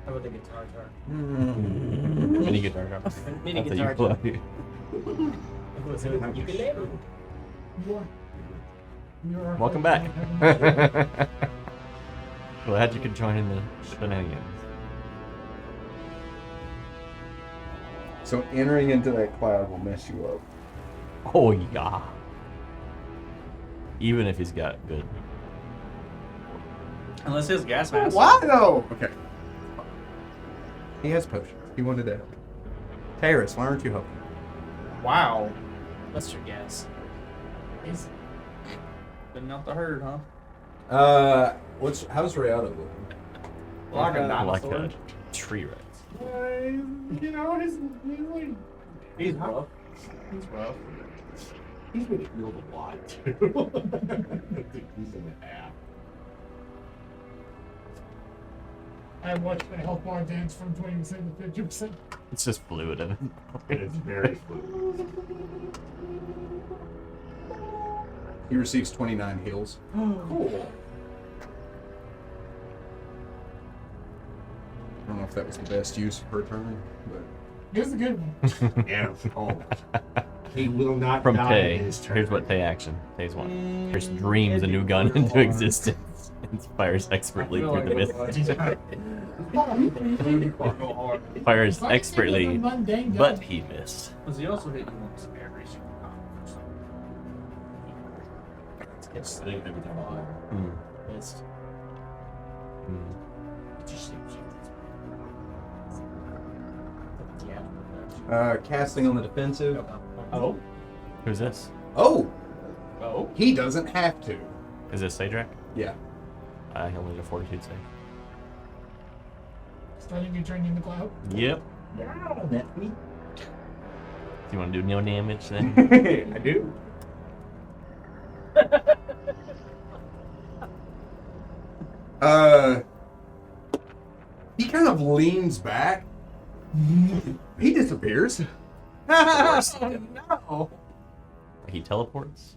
How about the guitar tar? Mini guitar. Mini That's guitar how tar. you play. Was it ukulele? You are Welcome back. Glad you could join in the shenanigans. So entering into that cloud will mess you up. Oh yeah. Even if he's got good. Unless his gas mask. Why though? Okay. He has potions. He wanted to help. Terrace, why aren't you helping? Wow. What's your guess? It's- Been out the herd, huh? How's Rayado looking? Like a Like dinosaur. a tree rat. You know, he's like, He's rough. He's rough. He's been healed a lot too. He's in the app. I watched the health bar dance from 20% to 50%. It's just fluid in it. It's very fluid. He receives 29 heals. Cool. I don't know if that was the best use of her turn, but It was a good one. And he will not From die Tay. in his turn. Here's what Tay action. Tay's one. Just dreams a new gun into existence and fires expertly through the mist. Fires If I can think of a expertly, mundane gun, but he missed. Does he also hit you once every single time? It's every time. Hmm. Missed. Hmm. Yeah. Casting on the defensive. Oh? Who's this? Oh, Oh. he doesn't have to. Is this Sedrak? Yeah. He'll need a fortitude save. Starting your turn in the cloud. Yep. Yeah, that's me. Do you want to do no damage then? I do. He kind of leans back. He disappears. No. He teleports?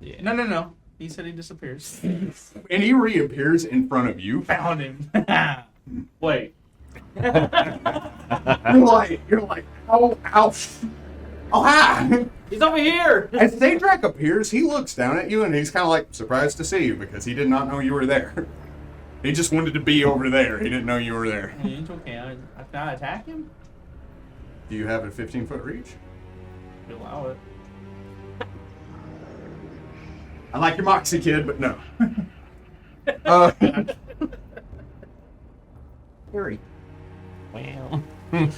Yeah. No. He said he disappears. And he reappears in front of you. Found him. Wait. You're like, oh, ouch. Oh, hi. He's over here. As Sedrak appears, he looks down at you and he's kind of like surprised to see you because he did not know you were there. He just wanted to be over there. He didn't know you were there. It's okay. Can I attack him? Do you have a 15-foot reach? Allow it. I like your moxie, kid, but no. Harry. Wow. Yeah, you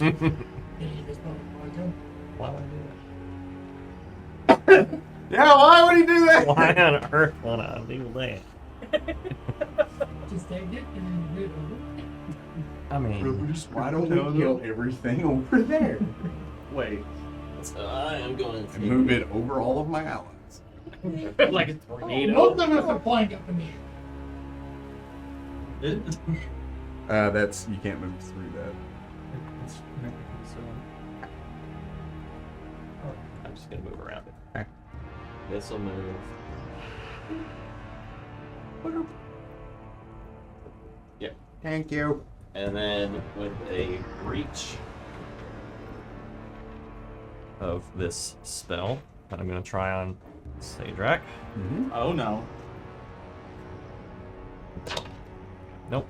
just probably go. Why would I do that? Yeah, why would he do that? Why on earth would I do that? Just take it and rid of it. I mean, Why don't we kill everything over there? Wait. I am going And move it over all of my allies. Like a tornado. Most of us are flying up in the air. That's, you can't move through that. I'm just gonna move around it. This will move. Yep. Thank you. And then with a reach of this spell that I'm gonna try on Sedrak. Mm-hmm. Oh no. Nope.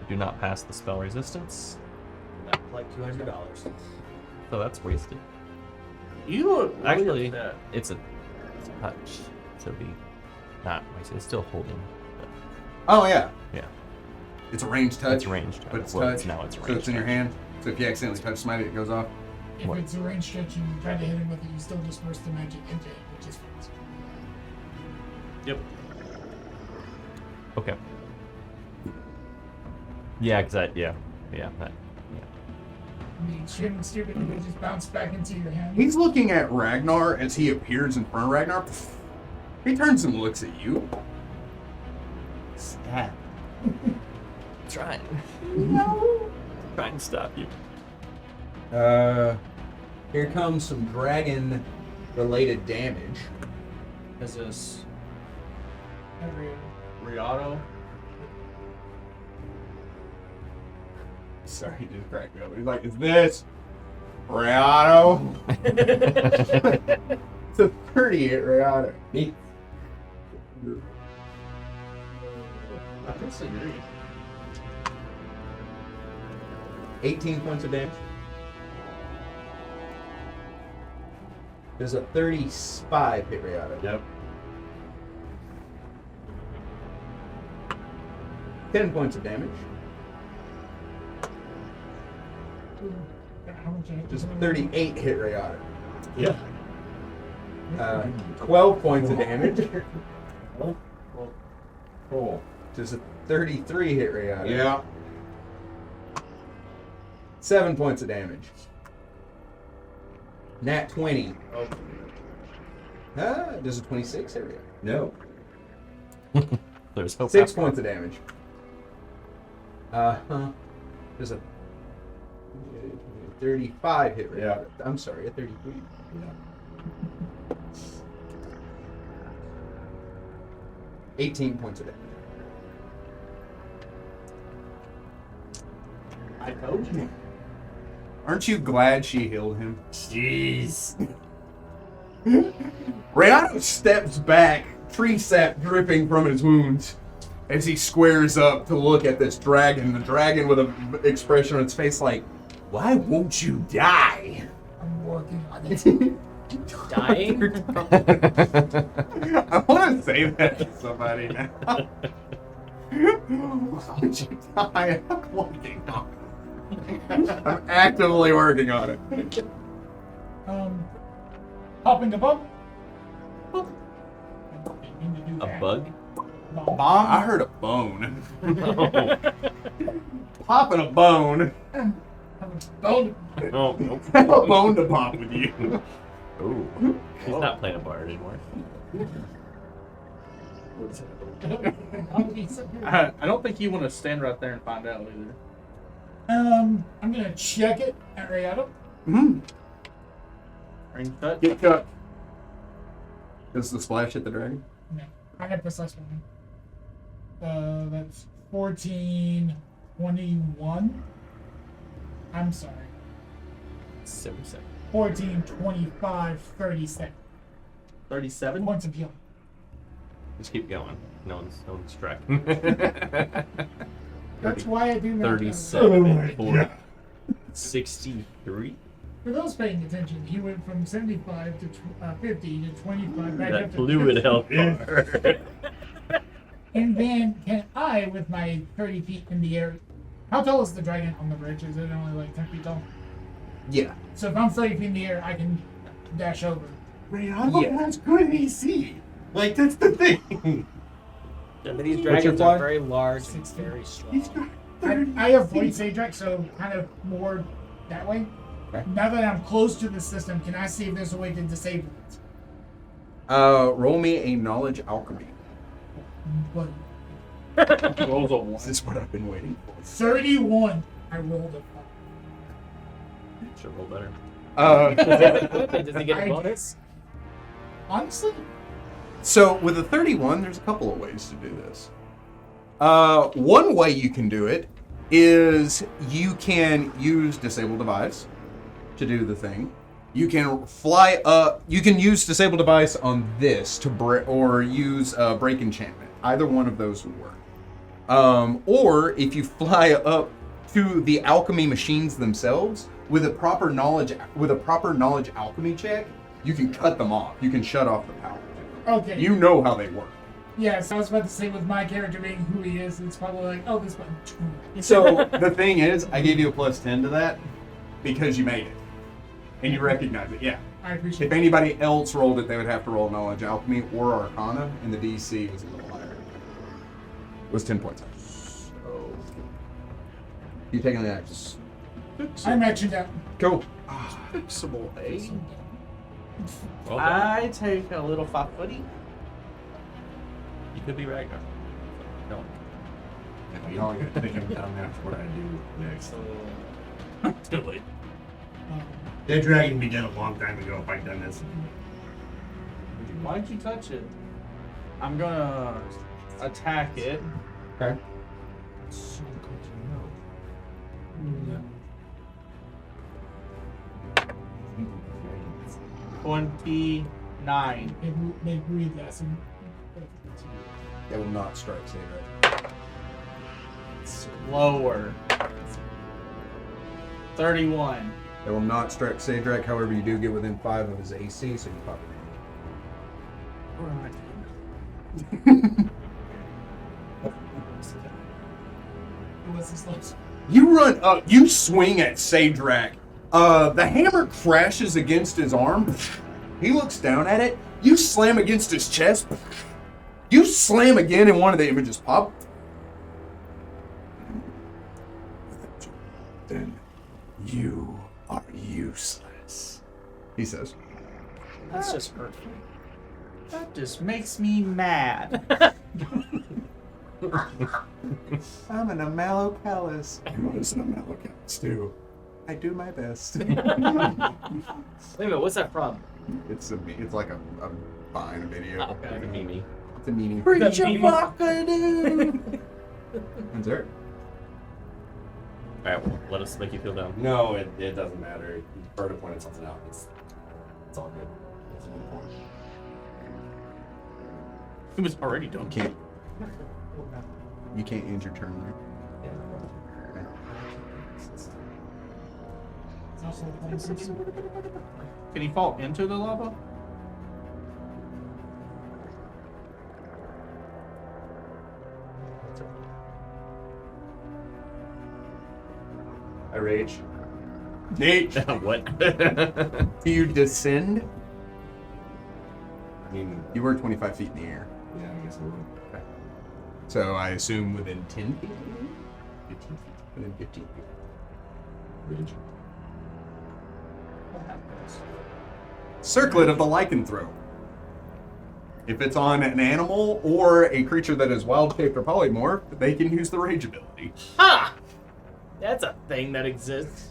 I do not pass the spell resistance, Like $200. so that's wasted. You look really Actually, upset. it's a touch, so be not wasted. It's still holding. Oh, yeah. Yeah. It's a ranged touch. It's ranged. But it's Well, touch. now it's So ranged. it's in your hand. So if you accidentally touch somebody, it goes off. If What? it's a range stretch and you try to hit him with it, you still disperse the magic into it, which is fast. Yep. Okay. Yeah, cause that. Yeah. That. I mean, extremely stupid, and it just bounce back into your hand. He's looking at Ragnar as he appears in front of Ragnar. He turns and looks at you. Stab. Trying. No. Trying to stop you. Here comes some dragon-related damage. Is this Every Riato? Sorry, he just cracked me up. He's like, is this Riato? It's a 38 Riato. Neat. I disagree. 18 points of damage. There's a 35 hit rate out of it. Yep. 10 points of damage. how much I have to Just spend? 38 hit rate out of it. Yeah. 12 points of damage. Cool. Just a 33 hit rate out of it. Yeah. 7 points of damage. Nat 20. Does a 26 hit rate? No. There's hope. 6 after points of damage. There's a 35 hit rate. Yeah. I'm sorry, a 33. Yeah. 18 points of damage. I told you. Aren't you glad she healed him? Jeez. Riato steps back, tree sap dripping from his wounds, as he squares up to look at this dragon. The dragon with an expression on its face like, why won't you die? I'm working on it. Dying? I want to say that to somebody now. Why would you die? I'm working on it. I'm actively working on it. Hopping above, Didn't mean to do A that. bug? Bomb. I heard a bone. Popping a bone. Bone. Oh, nope. I have a bone to pop with you. Ooh. He's not playing a bard anymore. I don't think you want to stand right there and find out either. I'm gonna check it at Rayado. Mm-hmm. Range cut. Get cut. Does the splash hit the dragon? No, I have this last one. That's 14, 21. I'm sorry. 77. 14, 25, 37. 37. Points of healing. Just keep going. No one's tracking. That's why I do not. 37 Oh my and 40. God. 63? For those paying attention, he went from 75 to 50 to 25 back up That to fluid 50. health bar. And then can I, with my 30 feet in the air, how tall is the dragon on the bridge? Is it only like 10 feet tall? Yeah. So if I'm 30 feet in the air, I can dash over. Rayado has good AC. Like, that's the thing. Yeah, but these What's your dragons fly? are very large and very He's strong. got I avoid Sedrak, so kind of more that way. Okay. Now that I'm close to the system, can I see if there's a way to disable it? Roll me a knowledge alchemy. But Rolls a 1. This is what I've been waiting for. 31, I rolled it. Should roll better. Does he get a I- bonus? Honestly, So with a 31, there's a couple of ways to do this. One way you can do it is you can use disable device to do the thing. You can fly up. You can use disable device on this to break, or use break enchantment. Either one of those would work. Or if you fly up to the alchemy machines themselves with a proper knowledge alchemy check, you can cut them off. You can shut off the power. okay. You know how they work. Yes, I was about to say with my character being who he is, it's probably like, oh, this button. So the thing is, I gave you a plus 10 to that because you made it. And you recognize it, yeah. I appreciate If it. anybody else rolled it, they would have to roll knowledge alchemy or arcana, and the DC was a little higher. It was 10 points. You taking the actions? I'm actioned out. Cool. Fixable, eh? Well done. I take a little 5-footy. You could be Ragnar. No. Y'all gotta think I'm down after what I do next. Too late. That dragon would be dead a long time ago if I'd done this. Why'd you touch it? I'm gonna attack it. Okay. So good to know. 29. They breathe that. And They will not strike Sedrak. Slower. 31. They will not strike Sedrak, however, you do get within 5 of his AC, so you pop what's this last? You run up, you swing at Sedrak. The hammer crashes against his arm. He looks down at it. You slam against his chest. You slam again, and one of the images pop. Then you are useless, he says. That's just hurtful. That just makes me mad. I'm an Amalocalus. I was an Amalekite too. I do my best. Wait a minute, what's that from? It's like a Vine video. Oh, okay. Like a Mimi. It's a meaning. Preach a When's there? Alright, well, let us make you feel down. No, it doesn't matter. Bird pointed something out. It's all good. It's a good point. It was already done. You can't end your turn there. It's also a point system. Can he fall into the lava? I rage. Nate, What? do you descend? I mean, You were 25 feet in the air. yeah, I guess I would. So I assume within 10 feet? 15 feet. Within 15 feet. Ridge. What happens? Circlet of the lycanthrope. If it's on an animal or a creature that is wild-shaped or polymorph, they can use the rage ability. Ha! That's a thing that exists.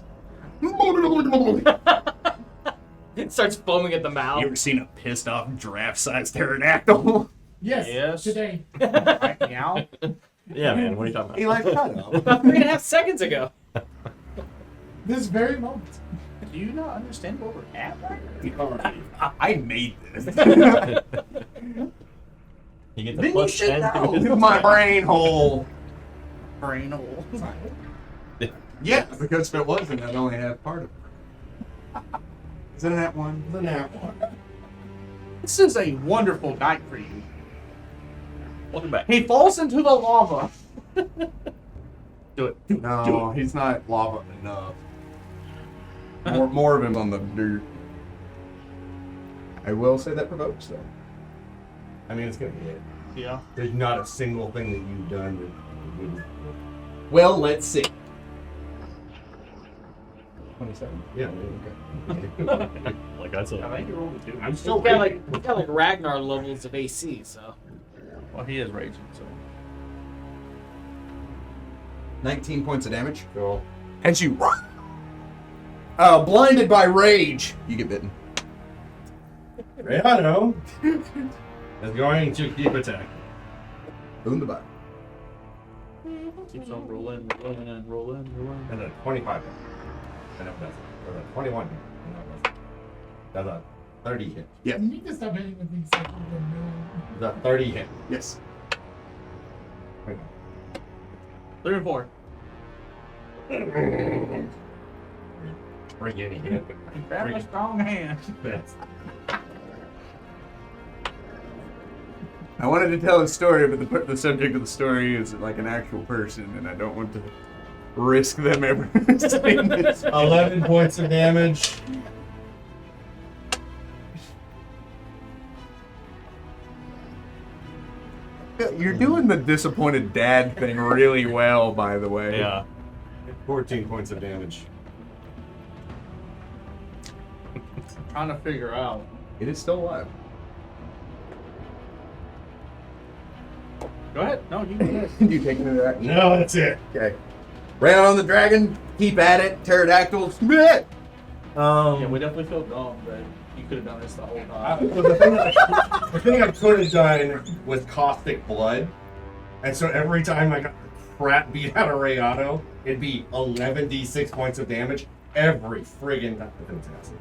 It starts foaming at the You mouth. ever seen a pissed-off giraffe-sized pterodactyl? Yes. Yes. Today. Right now? Yeah, man. What are you talking about? He like, shut up. About 3.5 seconds ago. This very moment. Do you not understand where we're at right now? I made this. You get the Then you plus should 10. know. My brain hole. Brain hole. Yeah, because if it wasn't, I'd only have part of it. Isn't that one? The nap one. This is a wonderful night for you. Welcome back. He falls into the lava. Do it. Do it. No, he's not lava enough. More of him on the dirt. I will say that provokes, though. I mean, it's gonna hit. Yeah. There's not a single thing that you've done that wouldn't. Well, let's see. 27. Yeah. Okay. Like I said. I think you rolled a 2. I'm He's still got like Ragnar levels of AC, so. Well, he is raging, so. 19 points of damage. Cool. As you blinded by rage, you get bitten. Rihanna is going to keep attacking. Boom the butt. Keeps on rolling, rolling, and rolling, rolling. That's a 25 hit. And it doesn't. That's a 21 hit. And it doesn't. That's a 30 hit. You need to stop hitting with these like the middle. That's a 30 hit. Yes. 3 and 4. Bring any hit. Grab a strong hand. I wanted to tell a story, but the subject of the story is like an actual person, and I don't want to risk them ever seeing this. 11 points of damage. You're doing the disappointed dad thing really well, by the way. Yeah. 14 points of damage. Trying to figure out. It is still alive. Go ahead. No, you can do it. You taking it back? No, that's it. Okay. Ran on the dragon. Keep at it. Pterodactyls. Bleh. Yeah, we definitely feel dumb that you could have done this the whole time. So the thing I could have done was caustic blood, and so every time I got crap beat out of Rayado, it'd be 11d6 points of damage every friggin' time. Fantastic.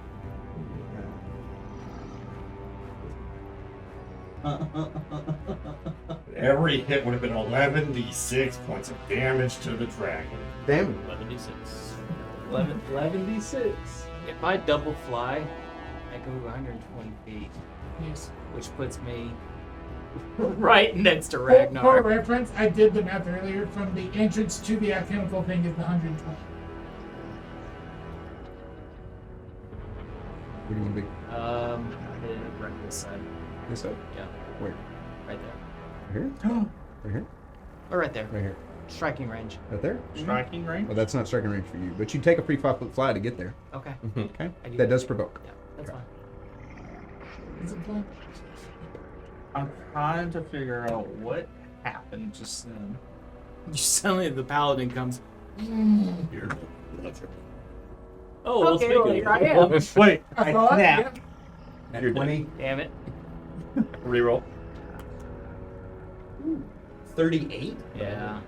Every hit would have been 11d6 points of damage to the dragon. Damn. 11d6. 11d6. If I double fly, I go 120 feet, Yes. which puts me right next to For Ragnar. reference, I did the math earlier. From the entrance to the alchemical thing is the 120. Where do you want to be? I did it right this side. This side? Yeah, Where? right there. Right here? Right here? Or right there. Right here. Striking range. Right there? Striking range. Well, that's not striking range for you, but you take a free 5-foot fly to get there. Okay. Okay? I do. That does provoke. Yeah, that's Okay. fine. Is it fun? I'm trying to figure out what happened just then. You suddenly the paladin comes. Here. Oh, well, Okay, speaking well, of- here I am. Wait, I I thought, snapped. At You're 20, Damn it. Reroll. 38. Yeah.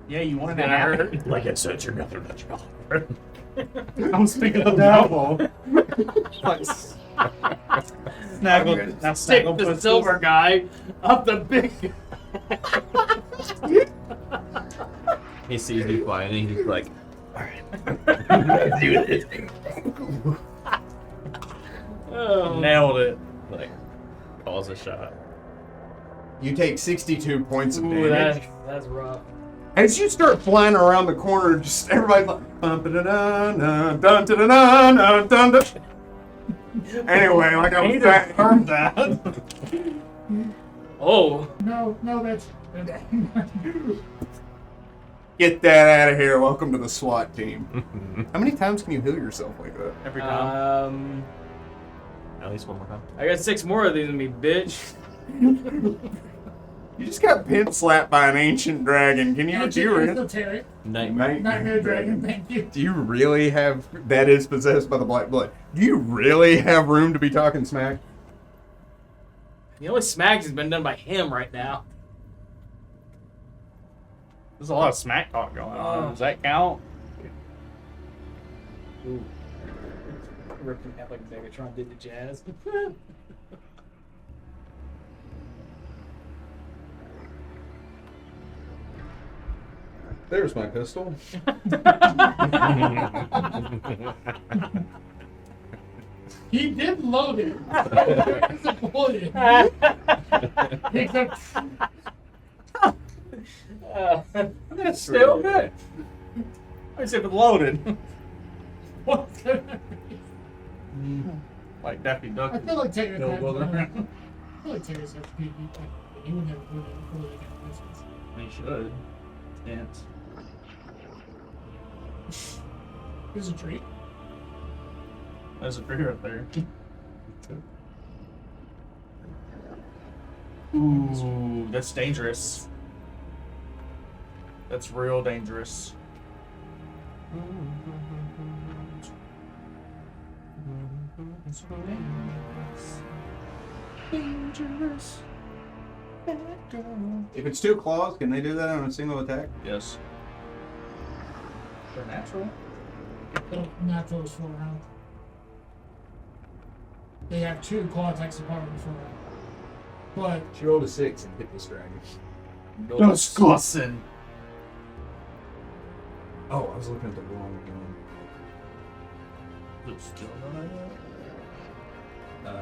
Yeah, you wanted to That hurt. Like I said, you're nothing but your I'm speaking of the devil. Snaggle. Now Stick Snaggle the puts silver guy up the big. He sees you flying and he's like, Do this. Oh. Nailed it. like, calls a shot. You take 62 points of Ooh, damage. that's rough. As you start flying around the corner, just everybody's like, dun, da, da, da, dun, da, da, da, dun, dun, dun. Anyway, like I was saying. Confirm that. Oh, No, that's. Get that out of here. Welcome to the SWAT team. How many times can you heal yourself like that? Every time. At least one more time. I got 6 more of these in me, bitch. You just got pimp slapped by an ancient dragon. Can you do you Esoteric. Nightmare Dragon, thank you. Do you really have that is possessed by the black blood? Do you really have room to be talking smack? The only smack has been done by him right now. There's a lot of smack talk going on. Does that count? Ooh. Ripped him half like Megatron did to Jazz. There's my pistol. He did load it. There's a bullet. Picks up. It's still good. I said it's loaded. What's that? Like Daffy Duck. I feel like Terry. No, I well, feel like Terry's such a good. He wouldn't have bullet against business. He should. Dance. There's a tree. There's a tree right there. Ooh, that's dangerous. That's real dangerous. Dangerous. If it's 2 claws, can they do that on a single attack? Yes. They're natural. Natural is 4 rounds. They have 2 claw attacks apart before round. But She rolled a 6 and hit this dragon. Disgusting. Oh, I was looking at the wrong one. Is it still not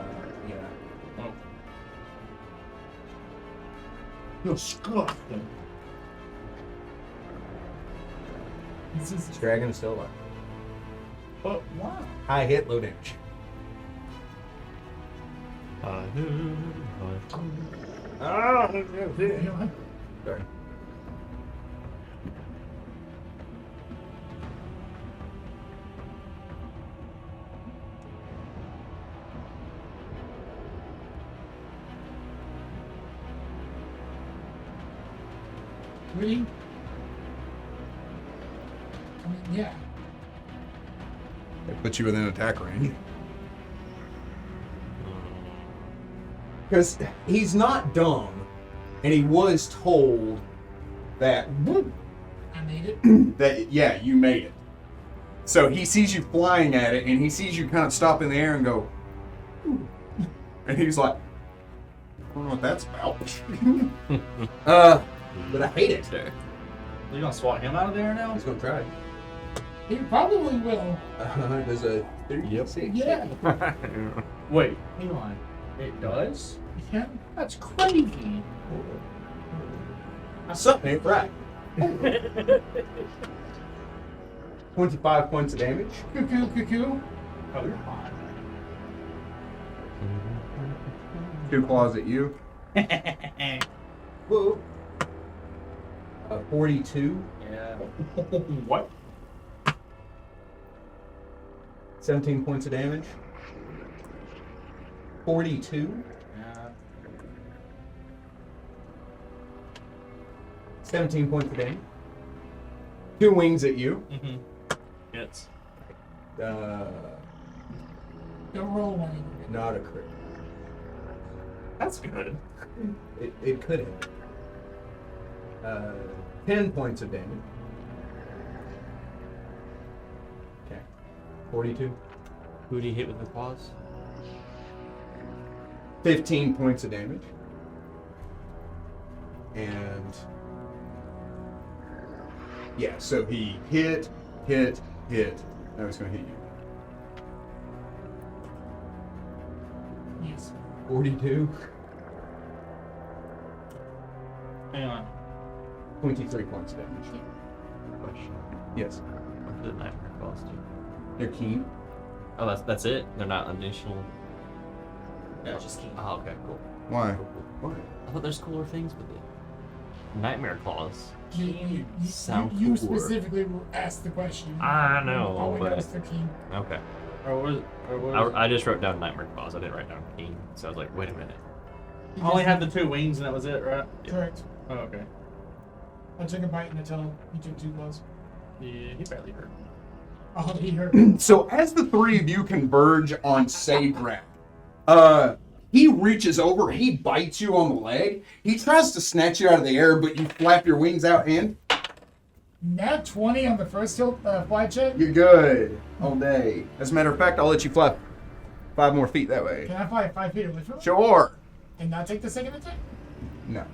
Yeah. Oh. Disgusting. this is This dragon is still alive. But wow. High hit, low damage. Sorry. really. I mean, yeah. It puts you within attack range. Because he's not dumb, and he was told that I made it. that yeah, you made it. So he sees you flying at it, and he sees you kind of stop in the air and go, "Ooh." And he's like, I don't know what that's about. But I hate it. You gonna swat him out of there now? He's gonna try. He probably will. There's a 36. Yeah. Wait, hang on. It does? Yeah. That's crazy. Something ain't right. 25 points of damage. Cuckoo, cuckoo. Oh, you're fine. 2 claws at you. Whoa. 42. Yeah. What? 17 points of damage. 42. Yeah. 17 points of damage. 2 wings at you. Mm-hmm. Hits. Uh, Don't roll one. not a crit. That's good. It could have. 10 points of damage. Okay. 42. Who did he hit with the claws? 15 points of damage. And yeah, so he hit. Now he's gonna hit you. Yes. 42. Hang on. 23 points of damage. Question. Yes. What did the nightmare claws do? They're keen. Oh, that's it. They're not additional. No, just keep. Oh, okay, cool. Why? Cool. I thought there's cooler things with it. Nightmare claws. You Sound you cooler. specifically asked the question. I know, All we know but- is 13. Okay. Or was I just wrote down nightmare claws. I didn't write down king. So I was like, wait a minute. He I only just- had the 2 wings and that was it, right? Correct. Oh, okay. I took a bite in the tail. He took 2 claws. Yeah, he barely hurt. Oh, he hurt. So as the three of you converge on Sedrak, he reaches over, he bites you on the leg. He tries to snatch you out of the air, but you flap your wings out and Nat 20 on the first fly check. you're good all day. As a matter of fact, I'll let you fly 5 more feet that way. Can I fly 5 feet away from him? Sure. And not take the second attack? No.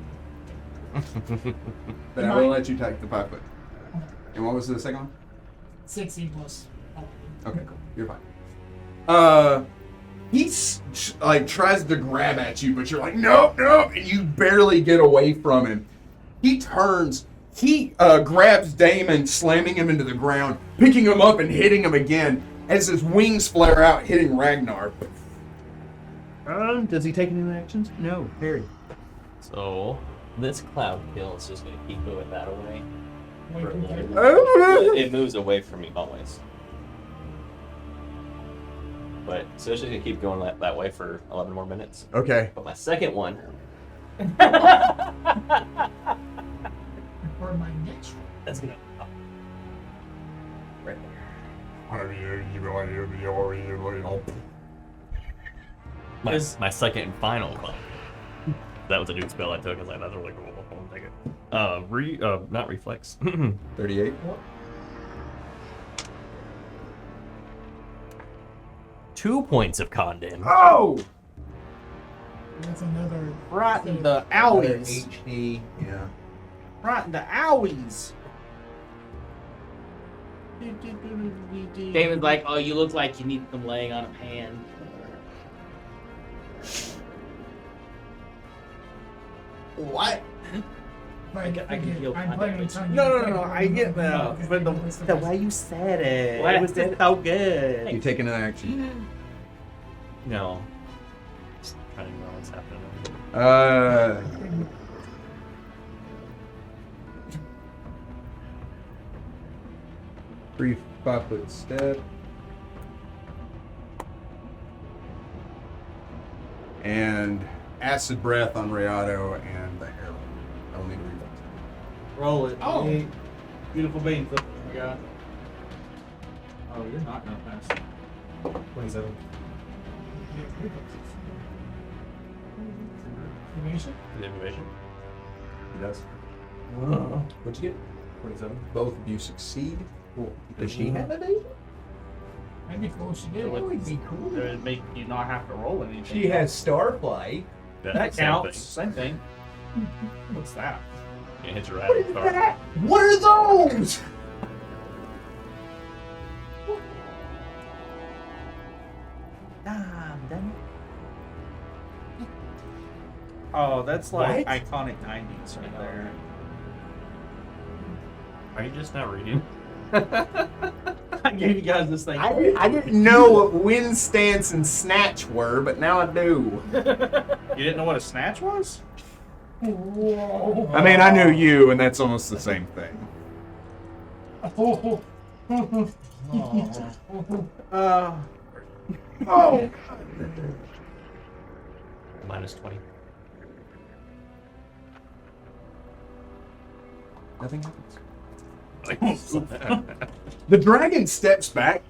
But I will let you take the 5 foot. And what was the second one? 16 plus. Okay, cool. You're fine. He tries to grab at you, but you're like, nope, nope, and you barely get away from him. He turns, he grabs Damon, slamming him into the ground, picking him up and hitting him again as his wings flare out, hitting Ragnar. Does he take any actions? No. Parry. So this cloud kill is just gonna keep moving that away. Wait, For a okay. little bit. It moves away from me always. But so it's just gonna keep going that way for 11 more minutes. Okay. But my second one, Or my next. that's gonna right there. My second and final one. That was a new spell I took. I was like, that's really cool. I'll take it. Not reflex. 38. 2 points of condemn. Oh! That's another. Right in the Another owies. HD. Yeah. Right in the owies. Damon's like, oh, you look like you need them laying on a pan. What? I can feel I'm planning on contact. telling you. No. I get that. But the way you said it, it was just so good. You taking an action? No. Just trying to know what's happening. Three 5-foot step. And acid breath on Rayado and the Herald. I don't need to read that. Roll it. Oh. Hey, beautiful beans. Oh my god. Oh, you're not gonna pass. 27. Information? The innovation. He does. What'd you get? 27. Both of you succeed. Cool. Does she have it? That'd be cool if she did. It would be cool. It would make you not have to roll anything. She has Starflight. That's That the same counts. thing. Same thing. What's that? It hits your right car. What are those? Oh, that's like What? iconic 90s right there. Are you just not reading? I gave you guys this thing. I didn't know what wind stance and snatch were, but now I do. You didn't know what a snatch was? Whoa. I mean, I knew you, and that's almost the same thing. Oh. Oh. Minus 20. Nothing happens. The dragon steps back.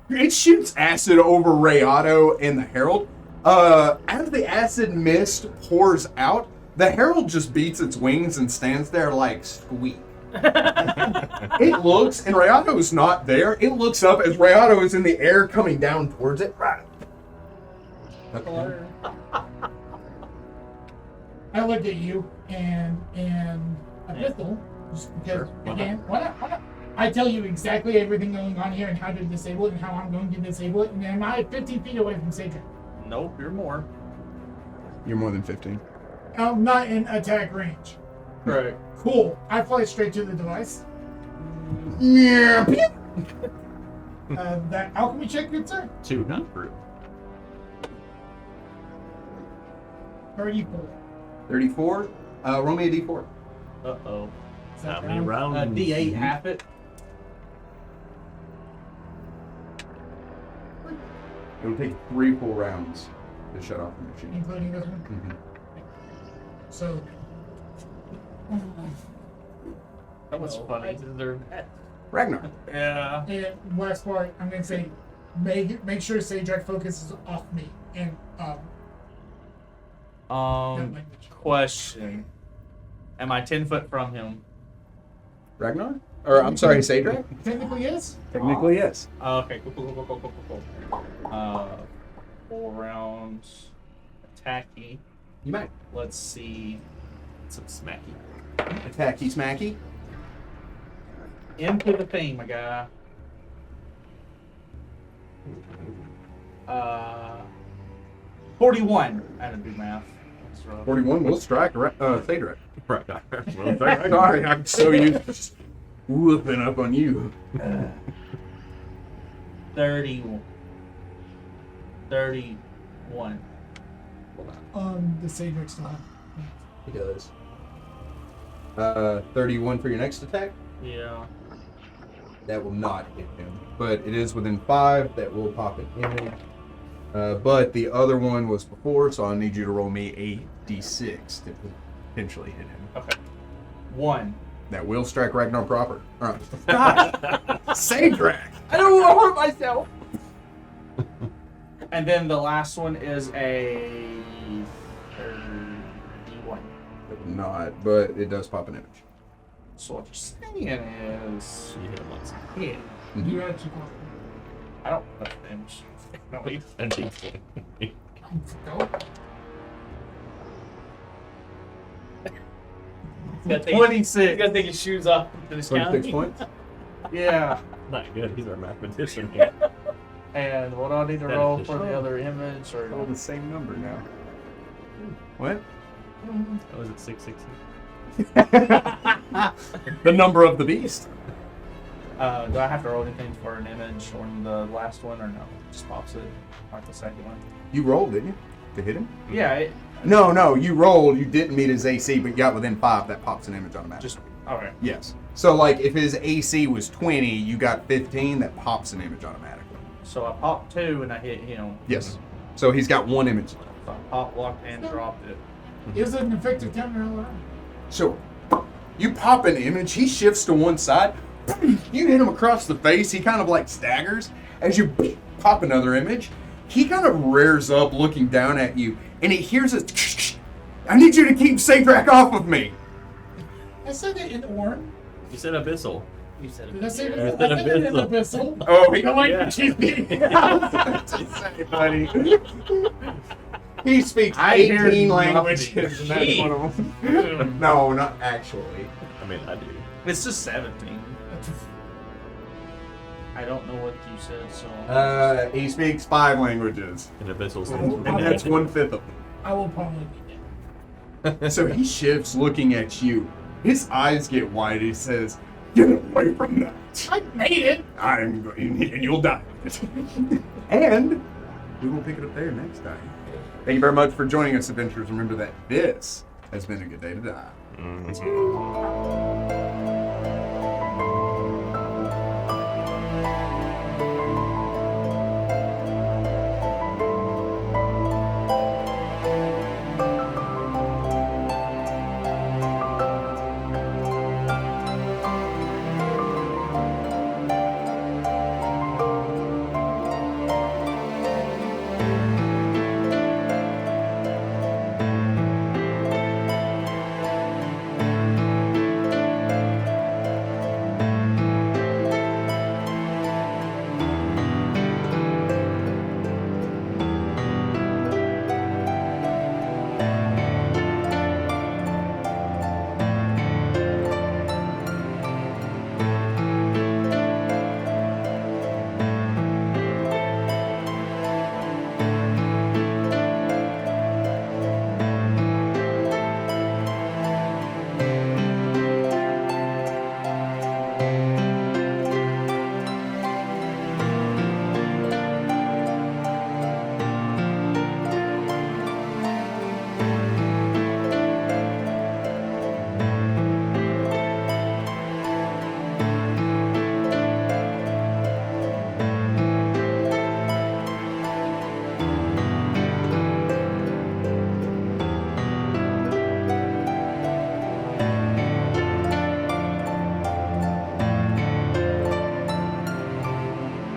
It shoots acid over Rayado and the Herald. As the acid mist pours out, the Herald just beats its wings and stands there like squeak. It looks, and Rayado's not there. It looks up as Rayado is in the air coming down towards it. Okay. I looked at you and a pistol, just because, again, why not? I tell you exactly everything going on here and how to disable it and how I'm going to disable it, and then I'm 15 feet away from Sedrak. Nope, you're more. You're more than 15. I'm not in attack range. Right. Cool. I fly straight to the device. Yeah. That alchemy check, good sir? 2, not through. 34. 34. Roll me a d4. Uh-oh. Is that How many round? rounds? D8 half it. It'll take 3 full rounds to shut off the machine. Including this one? Mhm. So, That was funny. Ragnar. Yeah. and last part, I'm going to say, make sure Sedrak focuses off me. And, that language. Question. Am I 10 foot from him? Ragnar? Or, I'm sorry, Sedrak? Technically, yes. Technically, yes. Okay, cool. 4 rounds. Attacky. You might. Let's see. Some smacky. Attacky smacky. Into the thing, my guy. 41. I had to do math. That's rough. 41 will strike Sedrak. Right. Sorry, I'm so used to just whooping up on you. 31. 31. The Sedrak still have. He does. 31 for your next attack. Yeah. That will not hit him. But it is within 5. That will pop an image. But the other one was before, so I need you to roll me a d6 to potentially hit him. Okay. 1. That will strike Ragnar proper. All right. Sedrak! I don't want to hurt myself. And then the last one is a 31. It will not, but it does pop an image. So what you're saying is, You hit him once. yeah, You actually close. I don't put damage. No, leave. And D4. Go. He's gotta take 26. He's got to take his shoes off to this 26 county. points. Yeah. Not good. He's our mathematician here. And what do I need to roll for the other image? Or Roll the same number now. What? Oh, was it 660? The number of the beast. do I have to roll anything for an image on the last one, or no? Just pops it like the second one. You rolled, didn't you? To hit him? Yeah. It, No, you rolled. You didn't meet his AC, but you got within 5. That pops an image automatically. just okay. Yes. So, like, if his AC was 20, you got 15, that pops an image automatically. So I popped 2 and I hit him. Yes. So he's got 1 image left. So I pop, locked, and dropped it. It was an effective counter all around. So, you pop an image, he shifts to one side, you hit him across the face, he kind of like staggers. As you pop another image, he kind of rears up looking down at you, and he hears a I need you to keep Sedrak off of me. I said it in Orn. You said abyssal. You said Did I say it? Yeah, I it's said an it in abyssal. Abyssal. Oh, he Yeah. He speaks I hear 18 nothing. languages, and that's one of them. No, not actually. I mean, I do. It's just 17. I don't know what you said, so. He speaks 5 languages, An abyssal and that's 1/5 of them. I will probably be dead. So he shifts looking at you. His eyes get wide. He says, "Get away from that. I made it. I'm going, and you'll die." And we will pick it up there next time. Thank you very much for joining us, adventurers. Remember that this has been a good day to die. Mhm.